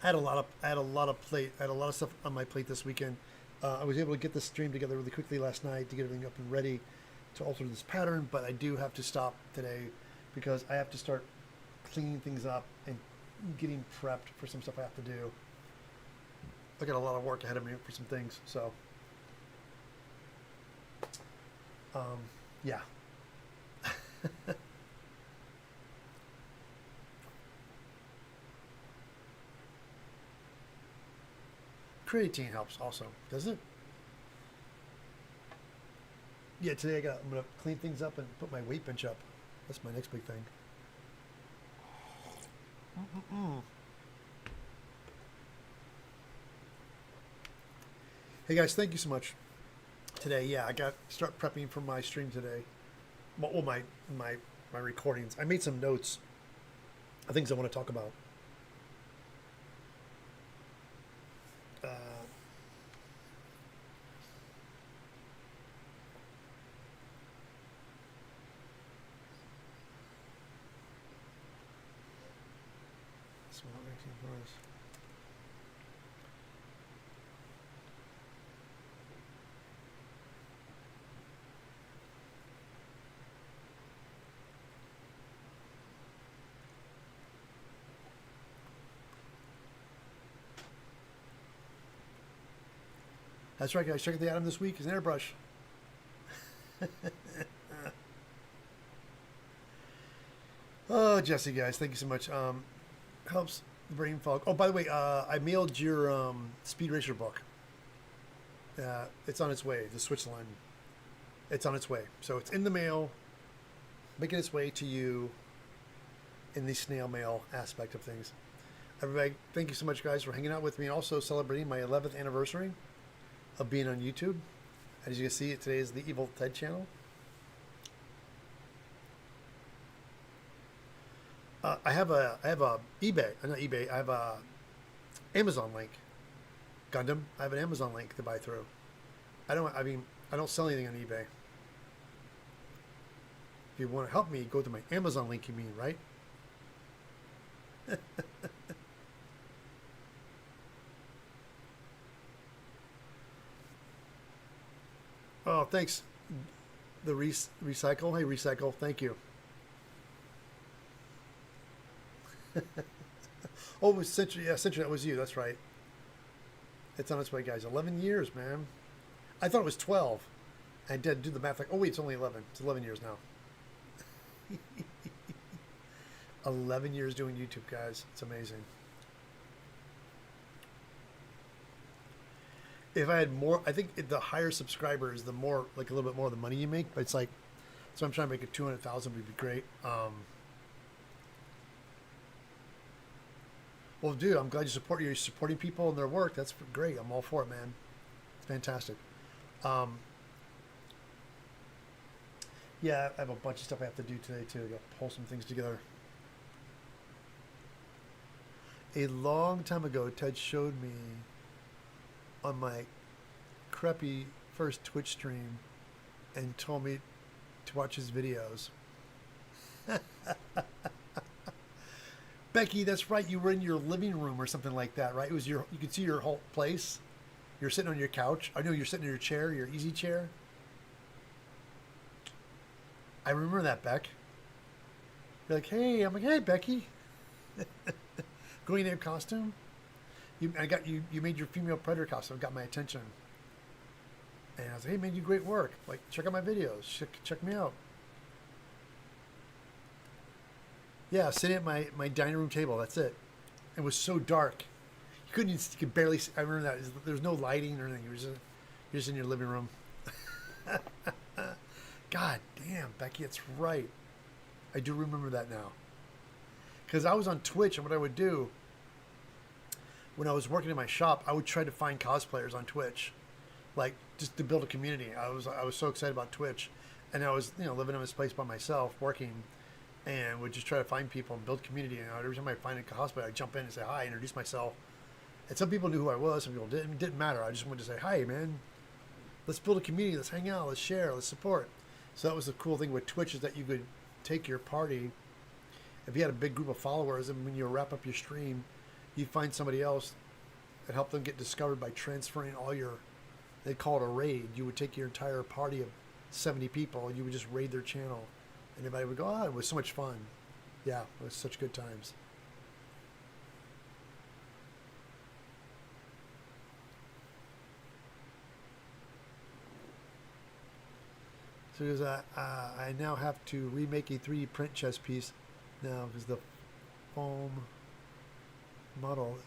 had a lot of stuff on my plate this weekend. I was able to get this stream together really quickly last night to get everything up and ready to alter this pattern, but I do have to stop today because I have to start cleaning things up and getting prepped for some stuff I have to do. I got a lot of work ahead of me for some things, so yeah. Creatine helps also, doesn't it? Yeah, today I'm gonna clean things up and put my weight bench up. That's my next big thing. Hey guys, thank you so much. Today, yeah, I got start prepping for my stream today. Well, my recordings. I made some notes of things I want to talk about. That's right, guys. Check out the item this week is an airbrush. Oh, Jesse, guys, thank you so much. Helps the brain fog. Oh, by the way, I mailed your Speed Racer book. It's on its way to Switzerland. It's on its way. So it's in the mail, making its way to you in the snail mail aspect of things. Everybody, thank you so much, guys, for hanging out with me and also celebrating my 11th anniversary of being on YouTube. As you can see, today is the Evil Ted channel. I have a eBay, not eBay. I have a Amazon link. Gundam. I have an Amazon link to buy through. I don't sell anything on eBay. If you want to help me, go to my Amazon link. You mean, right? Oh, thanks. The recycle. Hey, recycle. Thank you. Oh, it was Century. Yeah, Century. That was you. That's right. It's on its way, guys. 11 years, man. I thought it was 12. I did do the math. Like, oh wait, it's only 11. It's 11 years now. 11 years doing YouTube, guys. It's amazing. If I had more, I think the higher subscribers, the more, like a little bit more of the money you make. But it's like, so I'm trying to make it 200,000 would be great. Well, dude, I'm glad you're supporting people and their work. That's great. I'm all for it, man. It's fantastic. Yeah, I have a bunch of stuff I have to do today too. I got to pull some things together. A long time ago, Ted showed me on my crappy first Twitch stream and told me to watch his videos. Becky, that's right. You were in your living room or something like that, right? It was you could see your whole place. You're sitting on your couch. I know you're sitting in your chair, your easy chair. I remember that, Beck. You're like, hey, I'm like, hey, Becky. Green Ape costume. You made your female predator costume. Got my attention. And I was like, hey, man, you great work. Like, check out my videos. Check me out. Yeah, sitting at my dining room table. That's it. It was so dark. You could barely see. I remember that. There was no lighting or anything. You're just in your living room. God damn, Becky, it's right. I do remember that now. Because I was on Twitch, and what I would do when I was working in my shop, I would try to find cosplayers on Twitch, like just to build a community. I was so excited about Twitch, and I was living in this place by myself, working, and would just try to find people and build community. And every time I find a cosplayer, I'd jump in and say hi, introduce myself. And some people knew who I was, some people didn't. It didn't matter. I just wanted to say, hi, man. Let's build a community. Let's hang out. Let's share. Let's support. So that was the cool thing with Twitch, is that you could take your party. If you had a big group of followers, and when you wrap up your stream, you find somebody else that helped them get discovered by transferring all your, they call it a raid. You would take your entire party of 70 people and you would just raid their channel. And everybody would go, it was so much fun. Yeah, it was such good times. So because I now have to remake a 3D print chest piece now because the foam model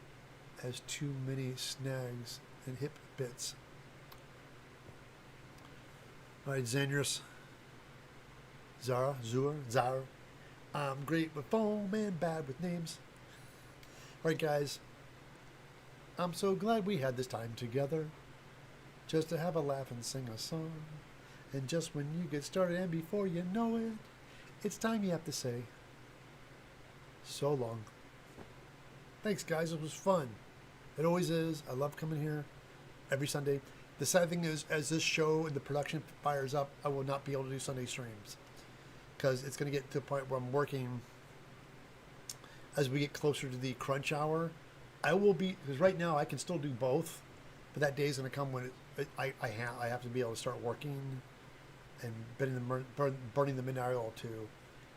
has too many snags and hip bits. All right, Xanurus. Zara. I'm great with foam and bad with names. All right, guys. I'm so glad we had this time together. Just to have a laugh and sing a song. And just when you get started and before you know it, it's time you have to say, so long. Thanks, guys. It was fun. It always is. I love coming here every Sunday. The sad thing is, as this show and the production fires up, I will not be able to do Sunday streams. Because it's going to get to the point where I'm working as we get closer to the crunch hour. I will be, because right now I can still do both, but that day is going to come when I have to be able to start working and burning the midnight oil to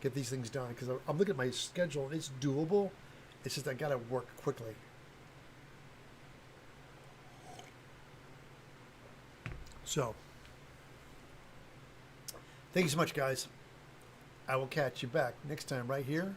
get these things done. Because I'm looking at my schedule and it's doable. It's just I got to work quickly. So, thank you so much, guys. I will catch you back next time right here